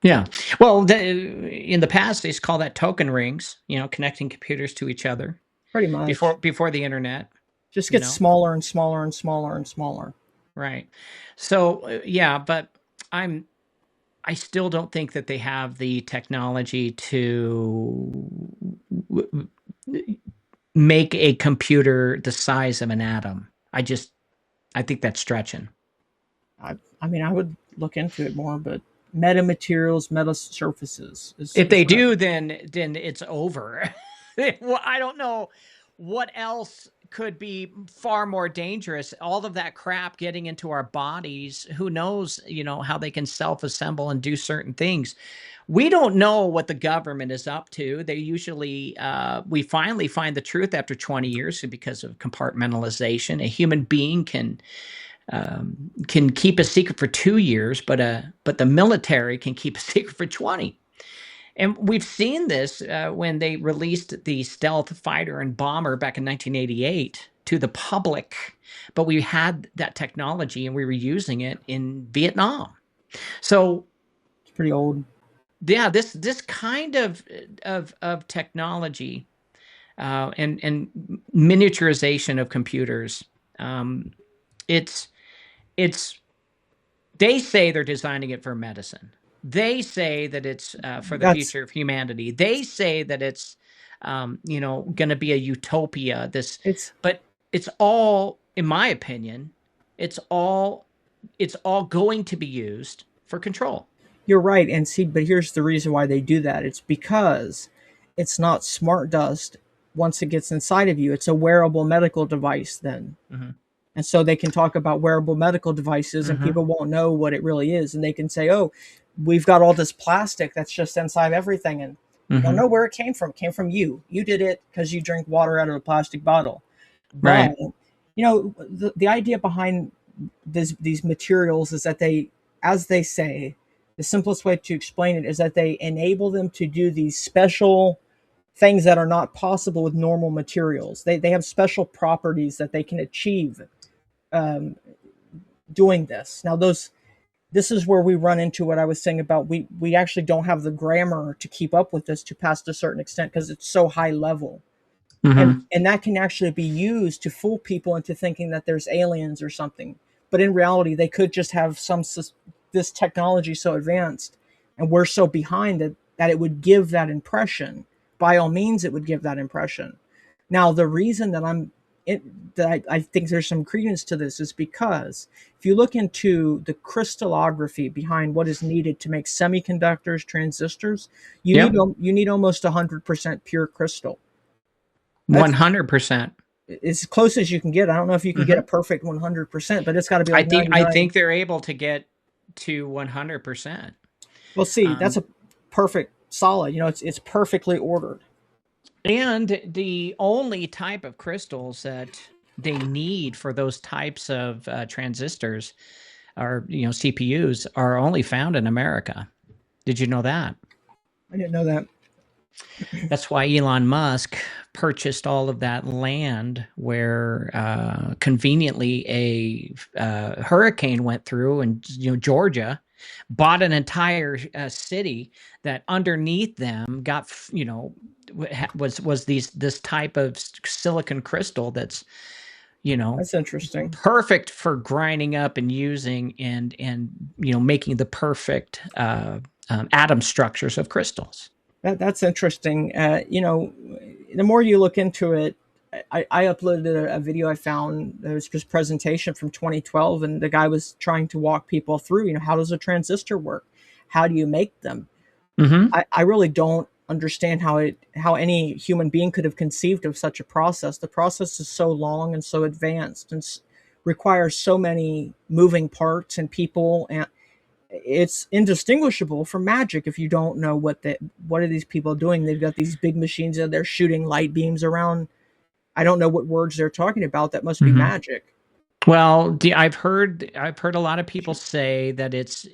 Yeah. Well, in the past, they used to call that token rings. Connecting computers to each other Pretty before much, before the internet. just You gets know. smaller and smaller and smaller and smaller. Right. So yeah, but I'm I still don't think that they have the technology to make a computer the size of an atom. I think that's stretching. I mean, I would look into it more, but meta materials, meta surfaces If is they what do, then it's over. Well, I don't know what else could be far more dangerous. All of that crap getting into our bodies, who knows, how they can self-assemble and do certain things. We don't know what the government is up to. They usually, we finally find the truth after 20 years because of compartmentalization. A human being can keep a secret for 2 years, but the military can keep a secret for 20. And we've seen this when they released the stealth fighter and bomber back in 1988 to the public, but we had that technology and we were using it in Vietnam. So it's pretty old. yeah, this kind of technology and miniaturization of computers, um, it's it's They say they're designing it for medicine. They say that it's for the That's future of humanity. They say that it's, going to be a utopia. it's But it's all, in my opinion, it's all, it's all going to be used for control. You're right. And see, but here's the reason why they do that. It's because it's not smart dust once it gets inside of you. It's a wearable medical device then. Hmm. And so they can talk about wearable medical devices and Hmm. people won't know what it really is. And they can say, oh, we've got all this plastic that's just inside everything. And we don't Hmm. know where it came from. It came from you. You did it because you drink water out of a plastic bottle. But, Right. the idea behind these materials is that they, as they say, the simplest way to explain it is that they enable them to do these special things that are not possible with normal materials. They have special properties that they can achieve um, doing this. Now, this is where we run into what I was saying about we actually don't have the grammar to keep up with this to past a certain extent because it's so high level. Hmm. And that can actually be used to fool people into thinking that there's aliens or something. But in reality, they could just have this technology so advanced and we're so behind that it would give that impression. By all means, it would give that impression. Now, the reason that I think there's some credence to this is because if you look into the crystallography behind what is needed to make semiconductors, transistors, Yep. you need almost 100% pure crystal. That's 100%. as close as you can get. I don't know if you can get a Hmm. perfect 100%, but it's got to be I like think I 99. think they're able to get to 100%. Well, see, that's Um, a perfect solid. It's perfectly ordered. and the only type of crystals that they need for those types of transistors are, CPUs are only found in America. Did you know that? I didn't know that. That's why Elon Musk purchased all of that land where conveniently a hurricane went through, and Georgia bought an entire city that underneath them got was this type of silicon crystal that's you know That's interesting. perfect for grinding up and using and making the perfect atom structures of crystals. That's interesting. The more you look into it, I uploaded a video I found. It was just presentation from 2012, and the guy was trying to walk people through. How does a transistor work? How do you make them? Hmm. I really don't understand how any human being could have conceived of such a process. The process is so long and so advanced and requires so many moving parts and people, and it's indistinguishable from magic if you don't know what are these people doing. They've got these big machines and they're shooting light beams around. I don't know what words they're talking about. That must be Hmm. magic. Well, I've heard a lot of people say that it's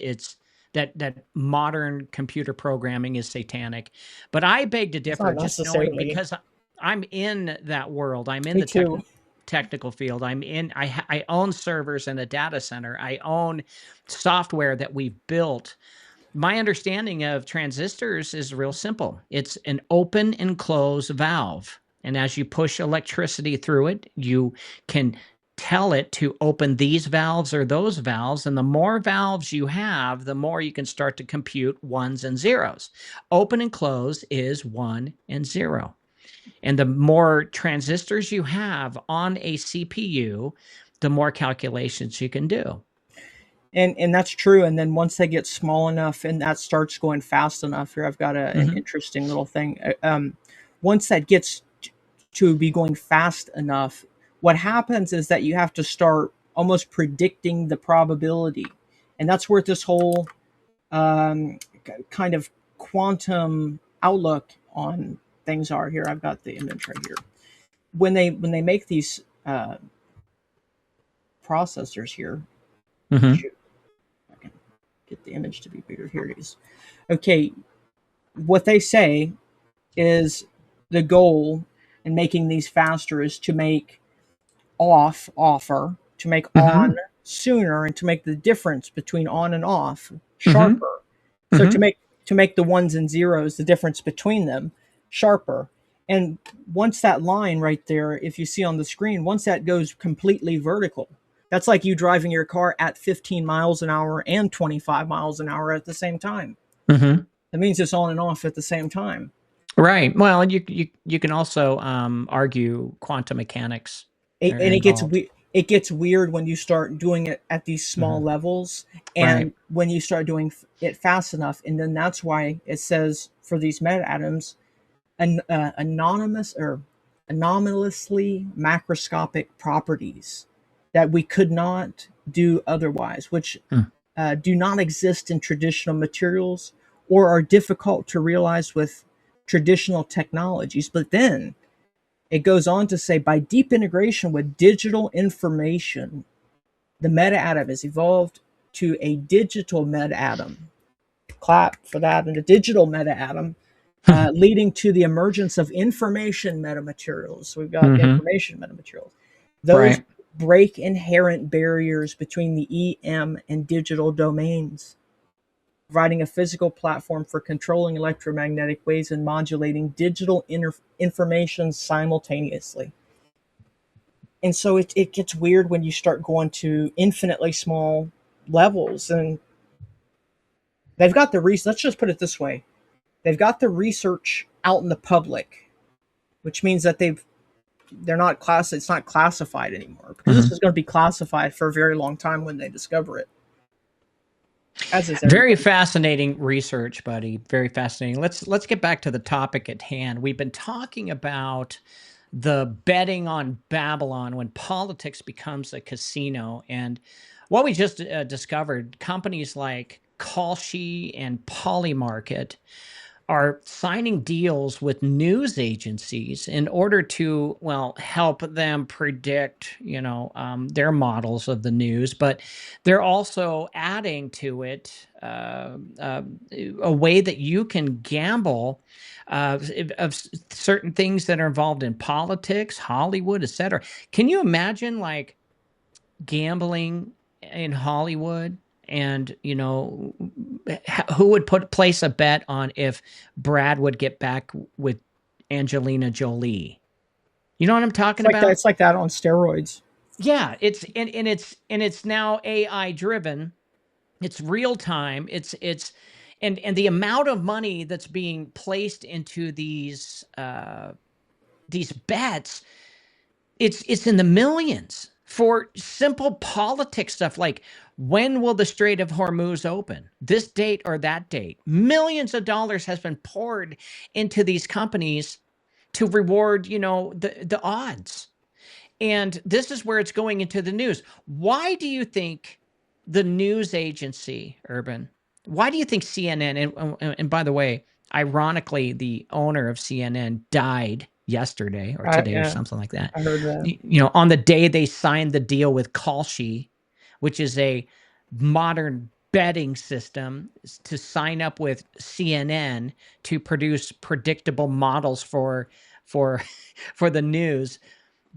that modern computer programming is satanic, but I beg to It's differ. not Just knowing, necessarily. because I'm in that world, I'm in Me the too. technical field. I own servers in a data center. I own software that we've built. My understanding of transistors is real simple. It's an open and close valve. And as you push electricity through it, you can tell it to open these valves or those valves. And the more valves you have, the more you can start to compute ones and zeros. Open and close is 1 and 0. And the more transistors you have on a CPU, the more calculations you can do. And that's true. And then once they get small enough and that starts going fast enough, here I've got an Hmm. interesting little thing. Once that gets to be going fast enough, what happens is that you have to start almost predicting the probability, and that's where this whole kind of quantum outlook on things are. Here I've got the image right here. When they make these processors here, Hmm. shoot, I can get the image to be bigger. Here it is. Okay, what they say is the goal in making these faster is to make offer, to make on Hmm. sooner, and to make the difference between on and off Hmm. sharper. So Hmm. to make the ones and zeros, the difference between them, sharper. And once that line right there, if you see on the screen, once that goes completely vertical, That's like you driving your car at 15 miles an hour and 25 miles an hour at the same time. Mm-hmm. That means it's on and off at the same time. Right. Well, and you can also argue quantum mechanics are And involved. it gets weird when you start doing it at these small Mm-hmm. levels, Right. and when you start doing it fast enough, and then that's why it says for these meta atoms, anonymous or anomalously macroscopic properties that we could not do otherwise, which Mm. do not exist in traditional materials or are difficult to realize with traditional technologies. But then it goes on to say, by deep integration with digital information, the meta atom has evolved to a digital meta atom. Clap for that. And a digital meta atom, leading to the emergence of information metamaterials. So we've got Mm-hmm. information metamaterials. Those Right. break inherent barriers between the EM and digital domains, providing a physical platform for controlling electromagnetic waves and modulating digital information simultaneously. And so it gets weird when you start going to infinitely small levels. And they've got the research, let's just put it this way, they've got the research out in the public, which means that they're not it's not classified anymore, because this Mm-hmm. is going to be classified for a very long time when they discover it, as is Very everything. fascinating research, buddy. Very fascinating. Let's get back to the topic at hand. We've been talking about the betting on Babylon when politics becomes a casino, and what we just discovered, companies like Kalshi and Polymarket are signing deals with news agencies in order to, well, help them predict, their models of the news, but they're also adding to it a way that you can gamble of certain things that are involved in politics, Hollywood, etc. Can you imagine, like, gambling in Hollywood, and who would place a bet on if Brad would get back with Angelina Jolie? You know what I'm It's talking like that. about? It's like that on steroids. Yeah, it's now AI driven. It's real time. It's and the amount of money that's being placed into these bets, it's in the millions for simple politics stuff like, when will the Strait of Hormuz open? This date or that date. Millions of dollars has been poured into these companies to reward, the odds. And this is where it's going into the news. Why do you think the news agency, Urban, why do you think CNN, and by the way, ironically, the owner of CNN died yesterday or today or Yeah, something like that. I heard that. On the day they signed the deal with Kalshi, which is a modern betting system, to sign up with CNN to produce predictable models for for the news.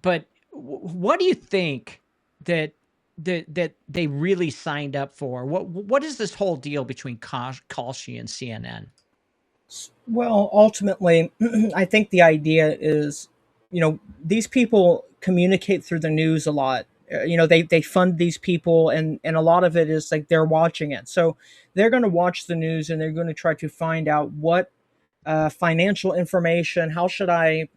But what do you think that that they really signed up for? What is this whole deal between Kalshi and CNN? Well, ultimately, I think the idea is, these people communicate through the news a lot. They fund these people, and a lot of it is like they're watching it. So they're going to watch the news and they're going to try to find out what financial information, how should I,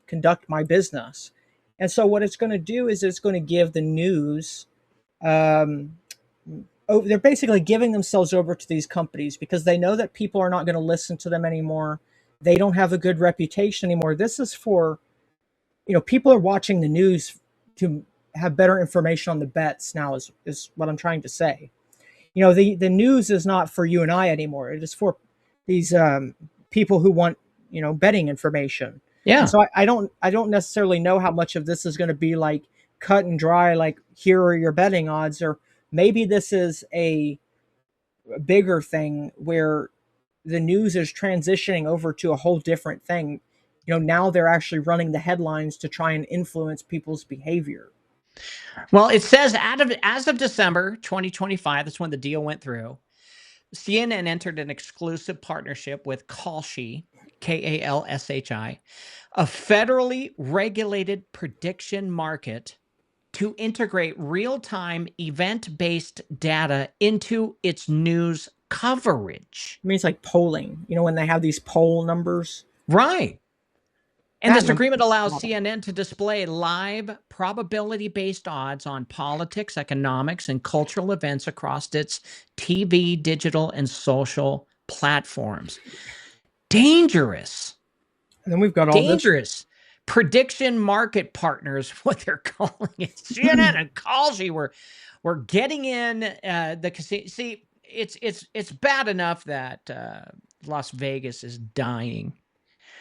conduct my business. And so what it's going to do is it's going to give the news, um, they're basically giving themselves over to these companies because they know that people are not going to listen to them anymore. They don't have a good reputation anymore. This is for, people are watching the news to have better information on the bets now, is what I'm trying to say. The news is not for you and I anymore. It is for these people who want, betting information. And Yeah. so I don't necessarily know how much of this is going to be like cut and dry, like here are your betting odds, or maybe this is a bigger thing where the news is transitioning over to a whole different thing. Now they're actually running the headlines to try and influence people's behavior. Well, it says as of December 2025, that's when the deal went through. CNN entered an exclusive partnership with Kalshi, Kalshi, a federally regulated prediction market to integrate real-time event-based data into its news coverage. I mean, it's like polling. You know, when they have these poll numbers. Right. And That this and I'm agreement allows stop it. CNN to display live probability-based odds on politics, economics, and cultural events across its TV, digital, and social platforms. Dangerous. And then we've got all this. Dangerous. Prediction market partners, what they're calling it. CNN and Kalshi we're getting in the casino. See, it's bad enough that Las Vegas is dying,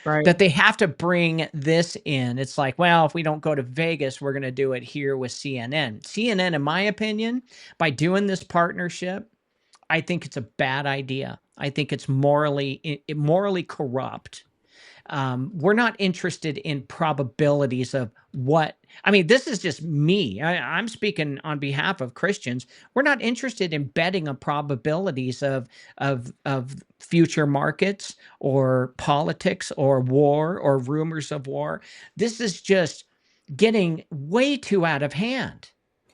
Right. that they have to bring this in. It's like, well, if we don't go to Vegas, we're going to do it here with CNN. CNN, in my opinion, by doing this partnership, I think it's a bad idea. I think it's morally corrupt. We're not interested in probabilities of what. I mean, this is just me. I'm speaking on behalf of Christians. We're not interested in betting on probabilities of future markets or politics or war or rumors of war. This is just getting way too out of hand.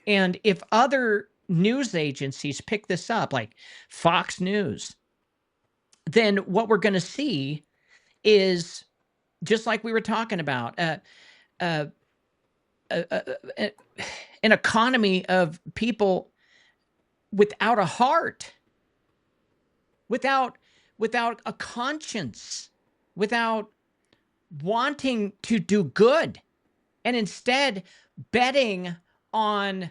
And if other news agencies pick this up, like Fox News, then what we're going to see is, just like we were talking about, uh, uh, uh, uh, an economy of people without a heart, without a conscience, without wanting to do good, and instead betting on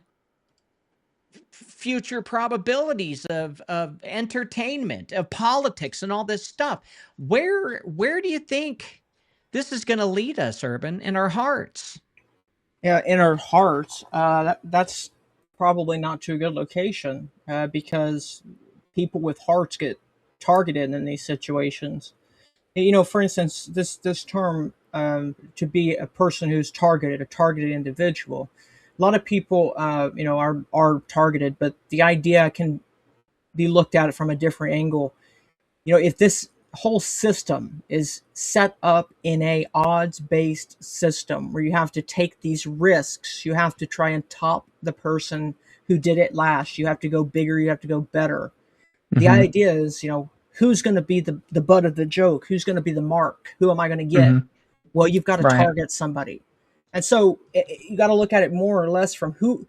future probabilities of entertainment, of politics, and all this stuff. Where do you think this is going to lead us, Urban, in our hearts? Yeah, in our hearts, that's probably not too good location because people with hearts get targeted in these situations. You know, for instance, this term to be a person who's targeted, a targeted individual. A lot of people, are targeted, but the idea can be looked at it from a different angle. You know, if this whole system is set up in a odds based system where you have to take these risks, you have to try and top the person who did it last, you have to go bigger, you have to go better. The Mm-hmm. idea is, who's going to be the butt of the joke, who's going to be the mark, who am I going to get? Mm-hmm. Well, you've got to Right. target somebody. And so you got to look at it more or less from who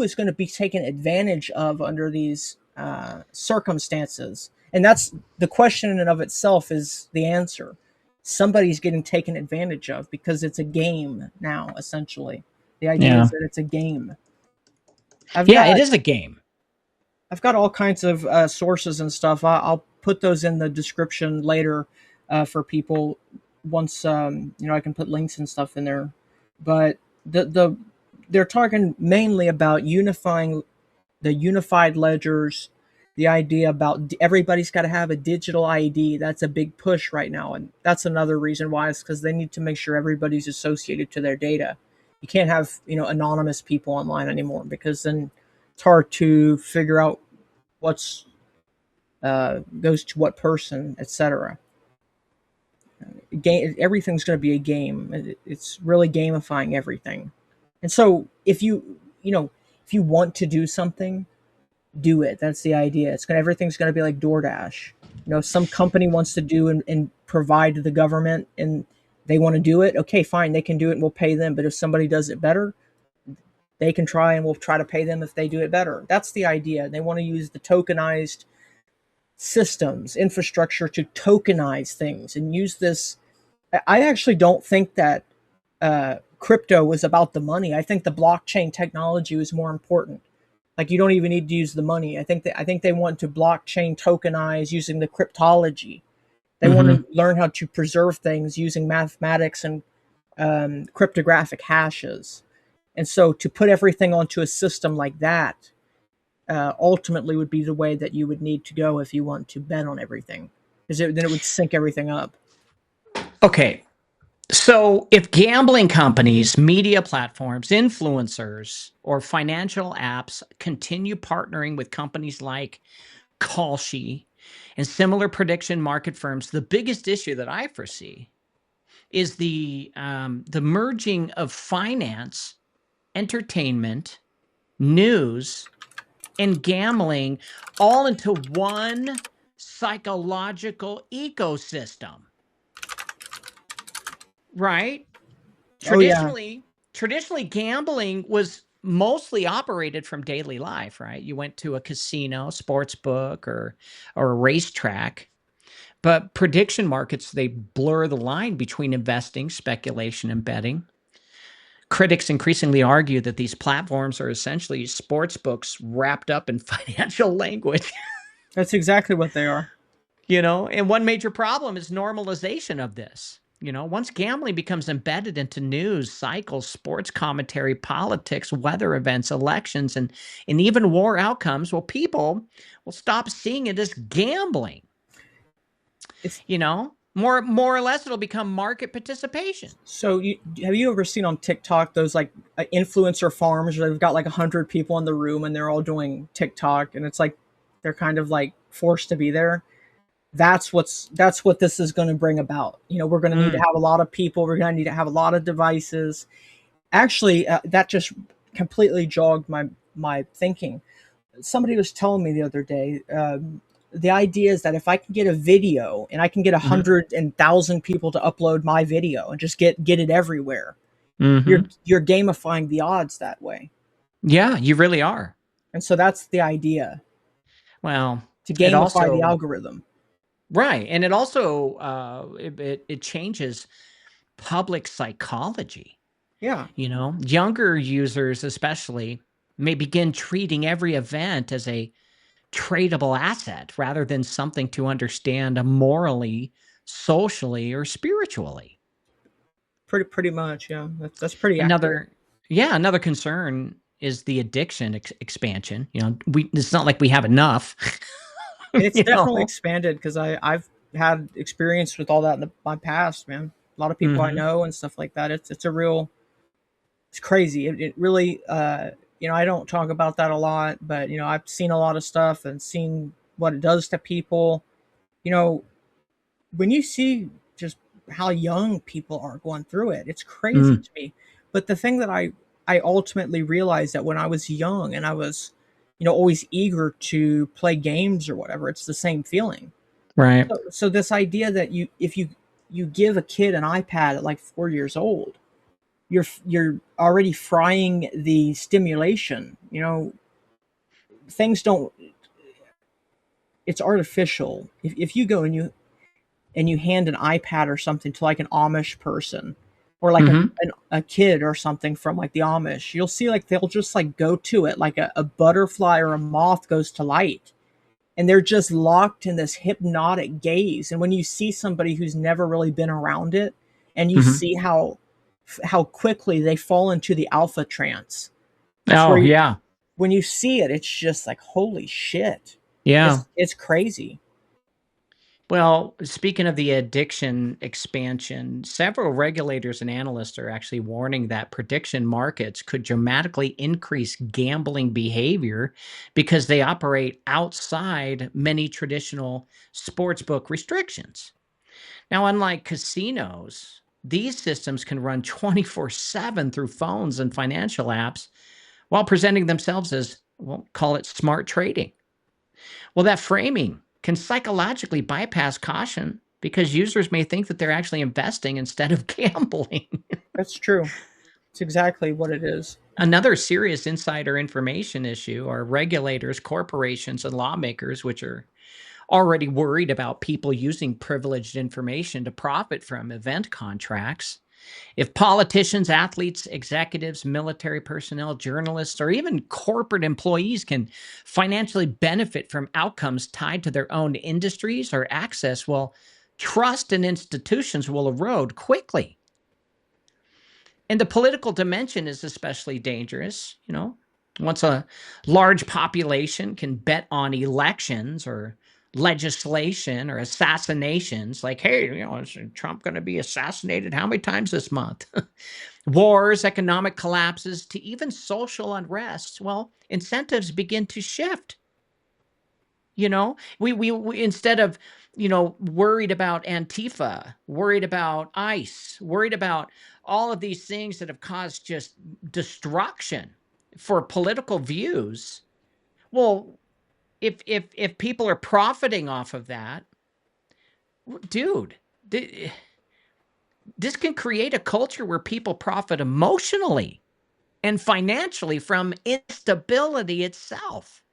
is going to be taken advantage of under these circumstances. And that's the question in and of itself is the answer. Somebody's getting taken advantage of because it's a game now, essentially. The idea Yeah. is that it's a game. I've Yeah, it got is a game. I've got all kinds of sources and stuff. I'll put those in the description later for people. Once I can put links and stuff in there. But they're talking mainly about unifying the unified ledgers. The idea about everybody's got to have a digital ID. That's a big push right now, and that's another reason why is because they need to make sure everybody's associated to their data. You can't have anonymous people online anymore because then it's hard to figure out what's goes to what person, etc. Game, everything's going to be a game. It's really gamifying everything. And so if you want to do something, do it. That's the idea. Everything's going to be like DoorDash. Some company wants to do and provide to the government, and they want to do it. Okay, fine, they can do it, and we'll pay them. But if somebody does it better, they can try, and we'll try to pay them if they do it better. That's the idea. They want to use the tokenized systems, infrastructure to tokenize things and use this. I actually don't think that crypto was about the money. I think the blockchain technology was more important. Like you don't even need to use the money. I think they want to blockchain tokenize using the cryptology. They want Mm-hmm. to learn how to preserve things using mathematics and cryptographic hashes. And so to put everything onto a system like that ultimately would be the way that you would need to go if you want to bet on everything, because then it would sync everything up. Okay. So if gambling companies, media platforms, influencers, or financial apps continue partnering with companies like Kalshi and similar prediction market firms, the biggest issue that I foresee is the merging of finance entertainment, news, and gambling all into one psychological ecosystem, right? Oh yeah. Traditionally gambling was mostly operated from daily life, right? You went to a casino, sports book, or a racetrack. But prediction markets, they blur the line between investing, speculation, and betting. Critics increasingly argue that these platforms are essentially sports books wrapped up in financial language. That's exactly what they are. And one major problem is normalization of this. Once gambling becomes embedded into news cycles, sports commentary, politics, weather events, elections, and even war outcomes, well, people will stop seeing it as gambling. It's More or less, it'll become market participation. so have you ever seen on TikTok those like influencer farms where they've got like 100 people in the room and they're all doing TikTok and it's like they're kind of like forced to be there. That's what this is going to bring about. We're going to need to Mm, have a lot of people. We're going to need to have a lot of devices. Actually, that just completely jogged my thinking. Somebody was telling me the other day. The idea is that if I can get a video and I can get a mhm, 100,000 people to upload my video and just get it everywhere, you're mhm. you're gamifying the odds that way. Yeah, you really are. And so that's the idea, Well, to it gamify the also algorithm. right, and it also it changes public psychology. Yeah. Younger users especially may begin treating every event as a tradable asset rather than something to understand morally, socially, or spiritually. Pretty much, yeah. That's pretty accurate. Another, yeah, another concern is the addiction expansion. It's not like we have enough. And it's you definitely know. expanded because I've had experience with all that in my past, man. A lot of people I Hmm. know and stuff like that. It's a real, it's crazy. It really, I don't talk about that a lot, but I've seen a lot of stuff and seen what it does to people. You know, when you see just how young people are going through it, it's crazy Mm, to me. But the thing that I ultimately realized that when I was young and I was, always eager to play games or whatever, it's the same feeling. right. So this idea that if you give a kid an iPad at like 4 years old, you're already frying the stimulation. Things don't. It's artificial. If you go and you hand an iPad or something to like an Amish person or like Hmm. a kid or something from like the Amish, you'll see like they'll just like go to it like a butterfly or a moth goes to light. And they're just locked in this hypnotic gaze. And when you see somebody who's never really been around it, and you Hmm. see how quickly they fall into the alpha trance, it's Oh, where yeah. when you see it, it's just like holy shit. Yeah. It's crazy. Well, speaking of the addiction expansion, several regulators and analysts are actually warning that prediction markets could dramatically increase gambling behavior because they operate outside many traditional sportsbook restrictions. Now, unlike casinos, these systems can run 24/7 through phones and financial apps while presenting themselves as, well, call it smart trading. Well, that framing can psychologically bypass caution because users may think that they're actually investing instead of gambling. That's true. It's exactly what it is. Another serious insider information issue are regulators, corporations, and lawmakers, which are already worried about people using privileged information to profit from event contracts. If politicians, athletes, executives, military personnel, journalists, or even corporate employees can financially benefit from outcomes tied to their own industries or access, well, trust in institutions will erode quickly. And the political dimension is especially dangerous. Once a large population can bet on elections or legislation or assassinations, like, hey, is Trump going to be assassinated how many times this month? Wars, economic collapses, to even social unrest, well, incentives begin to shift. You know, we instead of, worried about Antifa, worried about ICE, worried about all of these things that have caused just destruction for political views. Well, if people are profiting off of that, dude, this can create a culture where people profit emotionally and financially from instability itself.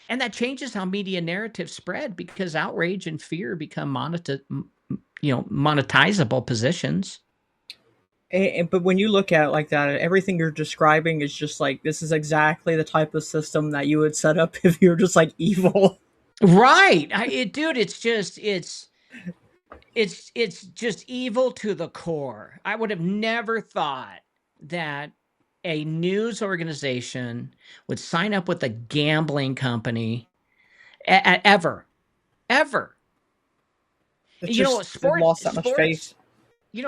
And that changes how media narratives spread because outrage and fear become monetizable positions. But when you look at it like that, everything you're describing is just like this is exactly the type of system that you would set up if you're just like evil. Right. Dude, it's just evil to the core. I would have never thought that a news organization would sign up with a gambling company ever, ever. It's You know, just they've lost that much faith.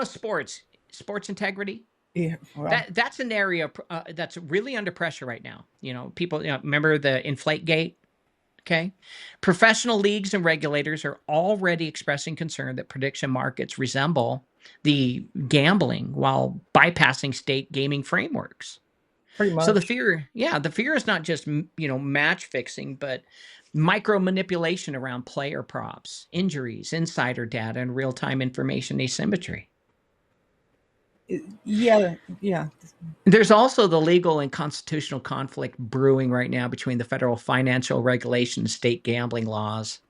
sports, sports integrity. Yeah, well, That's an area that's really under pressure right now. People, remember the Inflate Gate? Okay. Professional leagues and regulators are already expressing concern that prediction markets resemble the gambling while bypassing state gaming frameworks. pretty So much. the fear is not just, match fixing, but micro manipulation around player props, injuries, insider data, and real time information asymmetry. Yeah, yeah. There's also the legal and constitutional conflict brewing right now between the federal financial regulation and state gambling laws.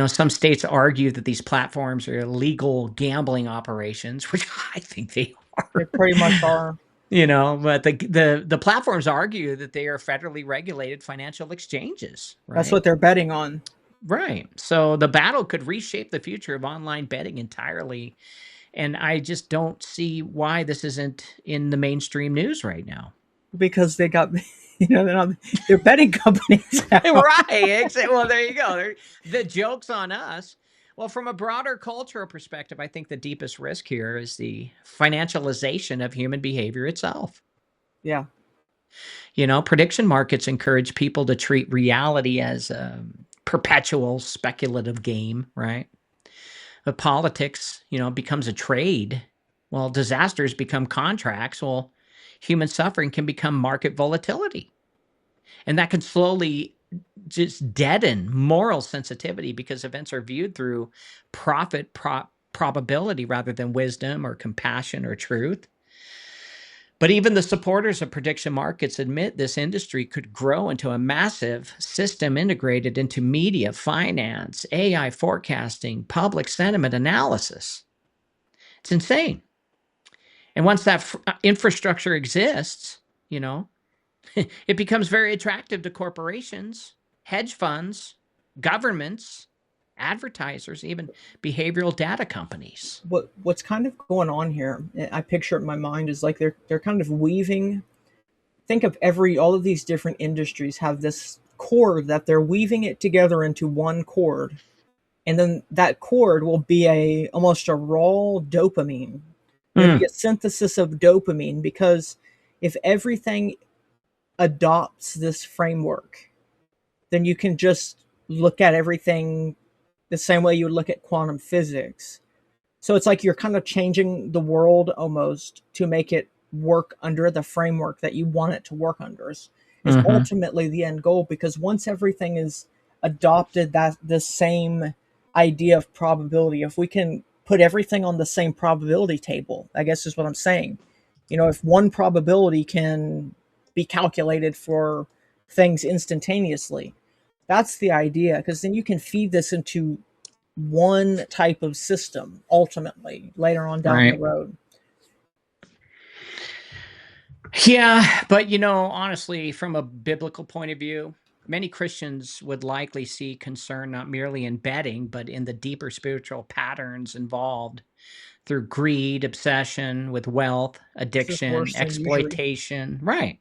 Some states argue that these platforms are illegal gambling operations, which I think they They are. pretty much are. But the platforms argue that they are federally regulated financial exchanges, That's right? what they're betting on. Right. So the battle could reshape the future of online betting entirely. And I just don't see why this isn't in the mainstream news right now. Because they got, they're betting companies now. Right. Well, there you go. The joke's on us. Well, from a broader cultural perspective, I think the deepest risk here is the financialization of human behavior itself. Yeah, Prediction markets encourage people to treat reality as a perpetual speculative game, right? But politics, becomes a trade. Well, disasters become contracts. Well, human suffering can become market volatility. And that can slowly just deaden moral sensitivity because events are viewed through probability rather than wisdom or compassion or truth. But even the supporters of prediction markets admit this industry could grow into a massive system integrated into media, finance, AI forecasting, public sentiment analysis. It's insane. And once that infrastructure exists, you know, it becomes very attractive to corporations, hedge funds, governments, advertisers, even behavioral data companies. what's kind of going on here, I picture it in my mind, is like they're kind of weaving. Think of all of these different industries have this cord that they're weaving it together into one cord, and then that cord will be a almost a raw dopamine. It'll be Mm, a synthesis of dopamine because if everything adopts this framework, then you can just look at everything the same way you would look at quantum physics. So it's like you're kind of changing the world almost to make it work under the framework that you want it to work under. Is hmm ultimately the end goal, because once everything is adopted that the same idea of probability, if we can put everything on the same probability table, I guess is what I'm saying. If one probability can be calculated for things instantaneously, that's the idea, because then you can feed this into one type of system ultimately later on down the right. road. Yeah, but honestly, from a biblical point of view, many Christians would likely see concern not merely in betting, but in the deeper spiritual patterns involved through greed, obsession with wealth, This is addiction, worse than usury. exploitation, right?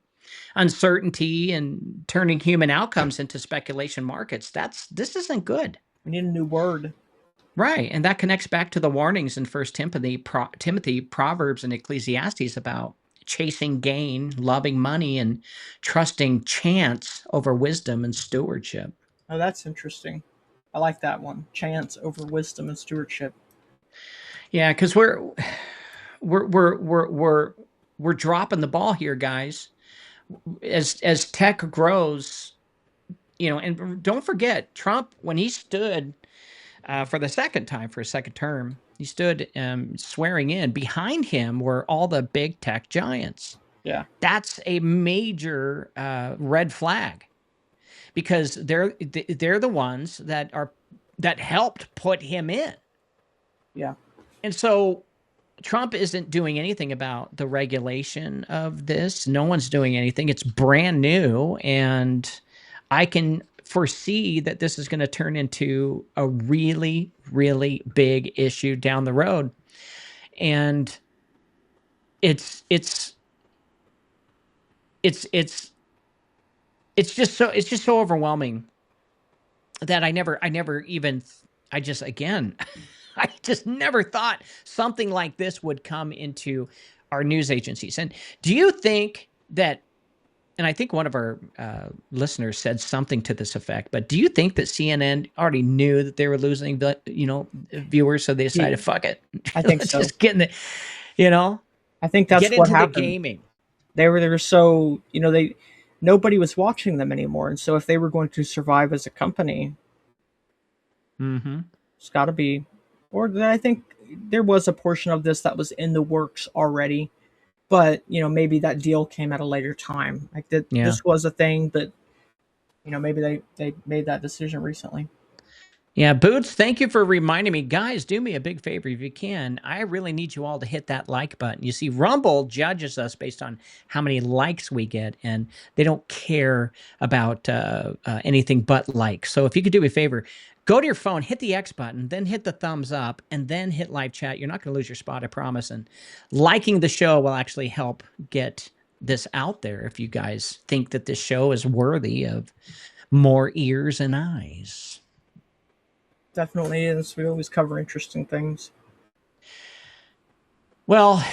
Uncertainty and turning human outcomes into speculation markets. This isn't good. We need a new word. Right. And that connects back to the warnings in First Timothy, Proverbs, and Ecclesiastes about chasing gain, loving money, and trusting chance over wisdom and stewardship. Oh, that's interesting. I like that one. Chance over wisdom and stewardship. Yeah, because we're we're we're we're we're dropping the ball here, guys. As tech grows, and don't forget Trump when he stood for the second time for a second term, he stood swearing in. Behind him were all the big tech giants. Yeah. That's a major red flag because they're the ones that helped put him in. Yeah. And so Trump isn't doing anything about the regulation of this. No one's doing anything. It's brand new. And I can foresee that this is going to turn into a really, really big issue down the road. And it's just so overwhelming that I just again I just never thought something like this would come into our news agencies. And do you think that, and I think one of our listeners said something to this effect, but do you think that CNN already knew that they were losing the, viewers, so they Yeah. decided, fuck it, I think let's so. just get in the, you know, I think get that's what into the happened. gaming. They were so, they nobody was watching them anymore, and so if they were going to survive as a company, Mm-hmm. it's got to be. Or I think there was a portion of this that was in the works already, but maybe that deal came at a later time. Like that, Yeah. this was a thing, but maybe they made that decision recently. Yeah, Boots, thank you for reminding me. Guys, do me a big favor if you can. I really need you all to hit that like button. You see, Rumble judges us based on how many likes we get, and they don't care about anything but likes. So if you could do me a favor, go to your phone, hit the X button, then hit the thumbs up, and then hit live chat. You're not going to lose your spot, I promise. And liking the show will actually help get this out there if you guys think that this show is worthy of more ears and eyes. Definitely is. We always cover interesting things. Well,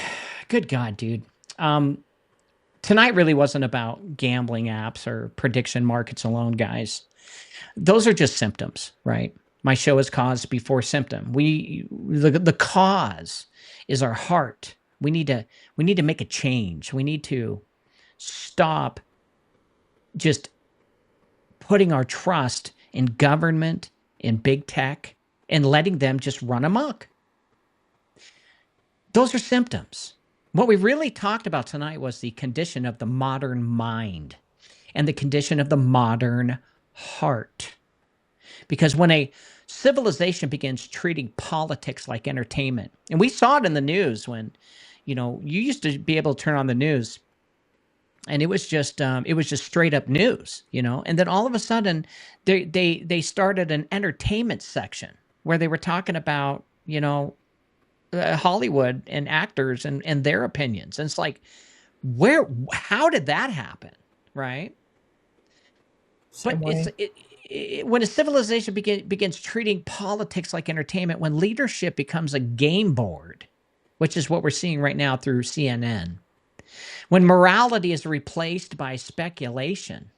good God, dude. Tonight really wasn't about gambling apps or prediction markets alone, guys. Those are just symptoms, right? My show is Cause Before Symptom. The cause is our heart. We need to make a change. We need to stop just putting our trust in government, in big tech, and letting them just run amok. Those are symptoms. What we really talked about tonight was the condition of the modern mind and the condition of the modern heart. Because when a civilization begins treating politics like entertainment, and we saw it in the news when, you used to be able to turn on the news and it was just straight up news, and then all of a sudden they started an entertainment section where they were talking about, Hollywood and actors and their opinions. And it's like, how did that happen? Right. Same But way. when a civilization begins treating politics like entertainment, when leadership becomes a game board, which is what we're seeing right now through CNN, when morality is replaced by speculation,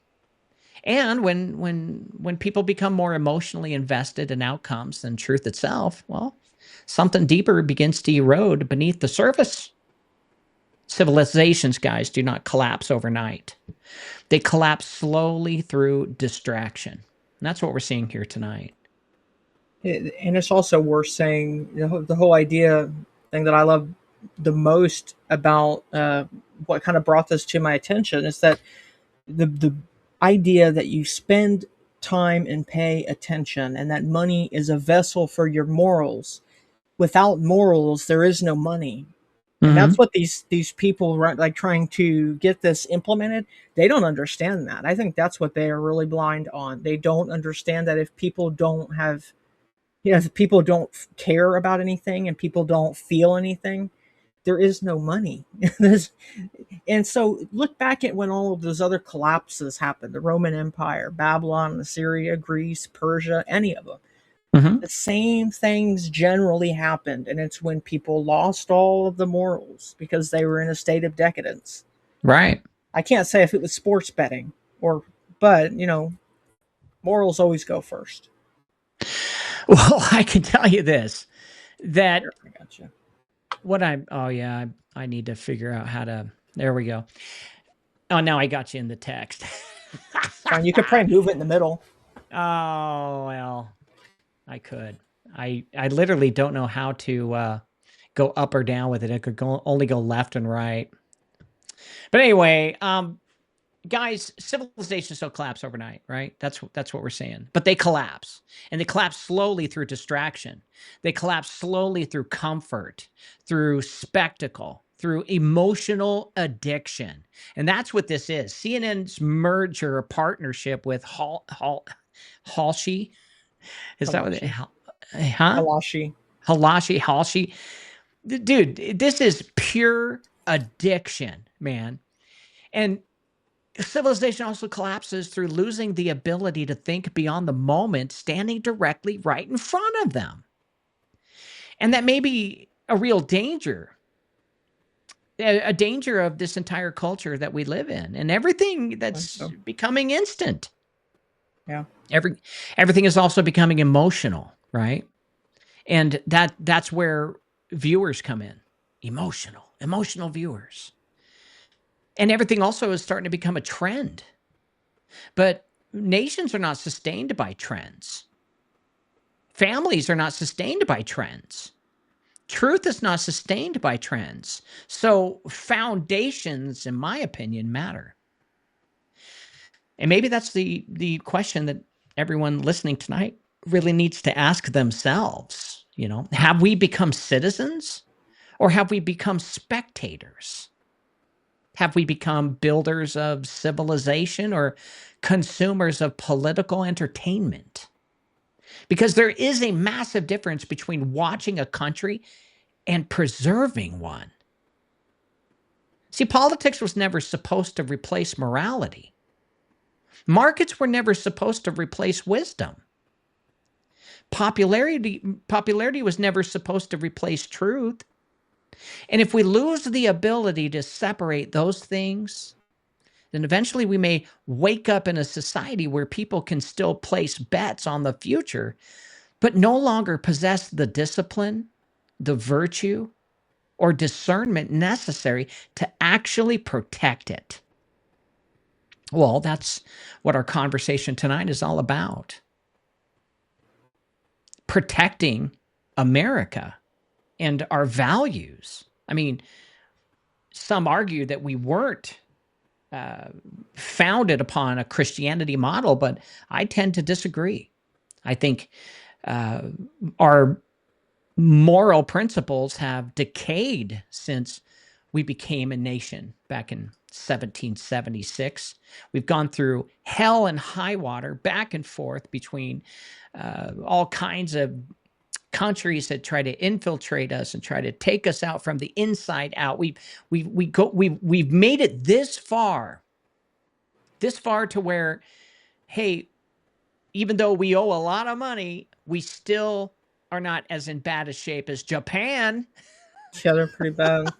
and when people become more emotionally invested in outcomes than truth itself, well, something deeper begins to erode beneath the surface. Civilizations, guys, do not collapse overnight. They collapse slowly through distraction. And that's what we're seeing here tonight. And it's also worth saying the whole idea thing that I love the most about what kind of brought this to my attention is that the idea that you spend time and pay attention and that money is a vessel for your morals. Without morals there is no money, and Mm-hmm. that's what these people like trying to get this implemented. They don't understand that. I think that's what they are really blind on. They don't understand that if people don't have, if people don't care about anything and people don't feel anything, there is no money. And so look back at when all of those other collapses happened: the Roman Empire, Babylon, Assyria, Greece, Persia, any of them. Mm-hmm. The same things generally happened, and it's when people lost all of the morals because they were in a state of decadence. Right. I can't say if it was sports betting or, but Morals always go first. Well, I can tell you this, that Here, I got you. what I'm, oh yeah, I need to figure out how to, there we go. Oh, now I got you in the text. Fine. You could probably move it in the middle. Oh, well, I could. I literally don't know how to go up or down with it. It could only go left and right. But anyway, guys, civilizations don't collapse overnight, right? That's what we're saying. But they collapse, and they collapse slowly through distraction. They collapse slowly through comfort, through spectacle, through emotional addiction, and that's what this is. CNN's merger or partnership with Halsey, is that what it? Halashi. Huh? Halashi. Halsey. Dude, this is pure addiction, man. And civilization also collapses through losing the ability to think beyond the moment standing directly right in front of them. And that may be a real danger, a danger of this entire culture that we live in, and everything that's becoming instant. Yeah. Everything is also becoming emotional, right? And that's where viewers come in. Emotional viewers. And everything also is starting to become a trend. But nations are not sustained by trends. Families are not sustained by trends. Truth is not sustained by trends. So foundations, in my opinion, matter. And maybe that's the question that everyone listening tonight really needs to ask themselves. You know, have we become citizens or have we become spectators? Have we become builders of civilization or consumers of political entertainment? Because there is a massive difference between watching a country and preserving one. See, politics was never supposed to replace morality. Markets were never supposed to replace wisdom. Popularity was never supposed to replace truth. And if we lose the ability to separate those things, then eventually we may wake up in a society where people can still place bets on the future, but no longer possess the discipline, the virtue, or discernment necessary to actually protect it. Well, that's what our conversation tonight is all about. Protecting America and our values. I mean, some argue that we weren't founded upon a Christianity model, but I tend to disagree. I think our moral principles have decayed since we became a nation back in 1776. We've gone through hell and high water, back and forth between all kinds of countries that try to infiltrate us and try to take us out from the inside out. We've made it this far to where, hey, even though we owe a lot of money, we still are not as in bad a shape as Japan. Yeah, they're pretty bad.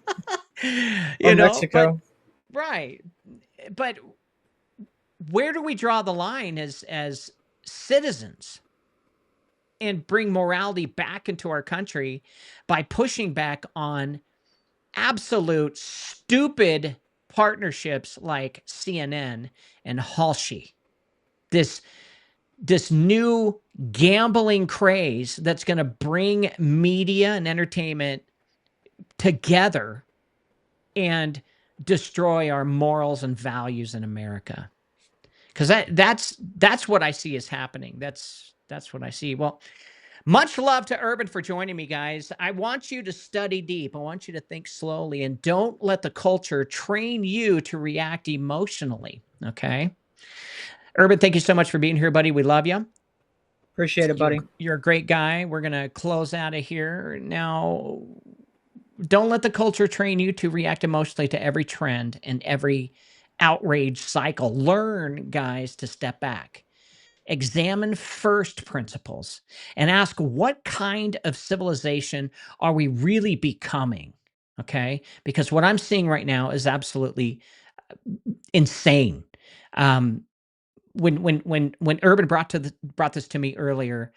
You Or know, Mexico. right. But where do we draw the line as citizens and bring morality back into our country by pushing back on absolute stupid partnerships like CNN and Halsey? This new gambling craze that's going to bring media and entertainment together and destroy our morals and values in America. Because that's what I see is happening. That's what I see. Well, much love to Urban for joining me, guys. I want you to study deep. I want you to think slowly, and don't let the culture train you to react emotionally. Okay, Urban, thank you so much for being here, buddy. We love you. Appreciate it, buddy. You're a great guy. We're gonna close out of here now. Don't let the culture train you to react emotionally to every trend and every outrage cycle. Learn, guys, to step back. Examine first principles and ask, what kind of civilization are we really becoming? Okay? Because what I'm seeing right now is absolutely insane. Um, when Urban brought this to me earlier,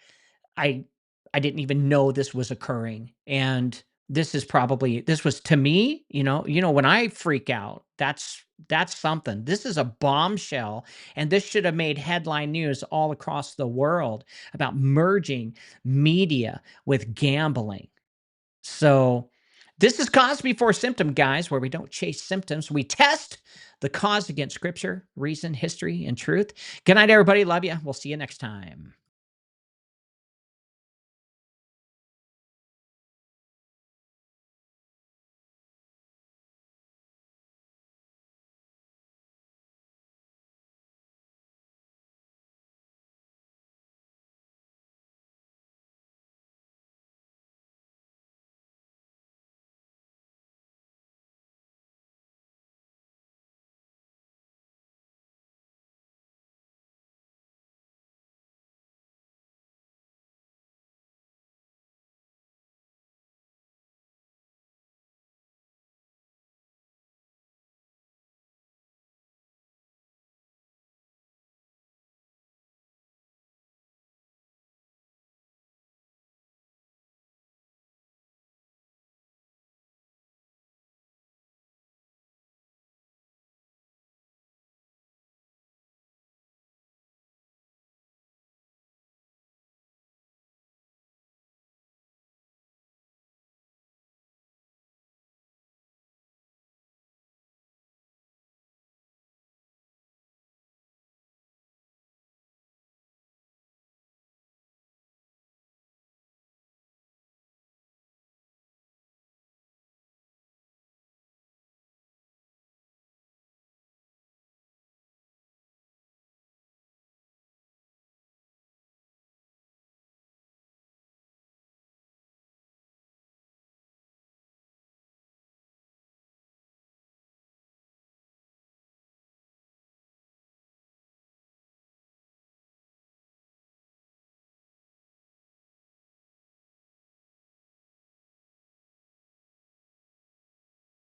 I I didn't even know this was occurring, and this was to me, when I freak out, that's something. This is a bombshell, and this should have made headline news all across the world about merging media with gambling. So, this is Cause Before Symptom, guys, where we don't chase symptoms. We test the cause against scripture, reason, history, and truth. Good night, everybody. Love you. We'll see you next time.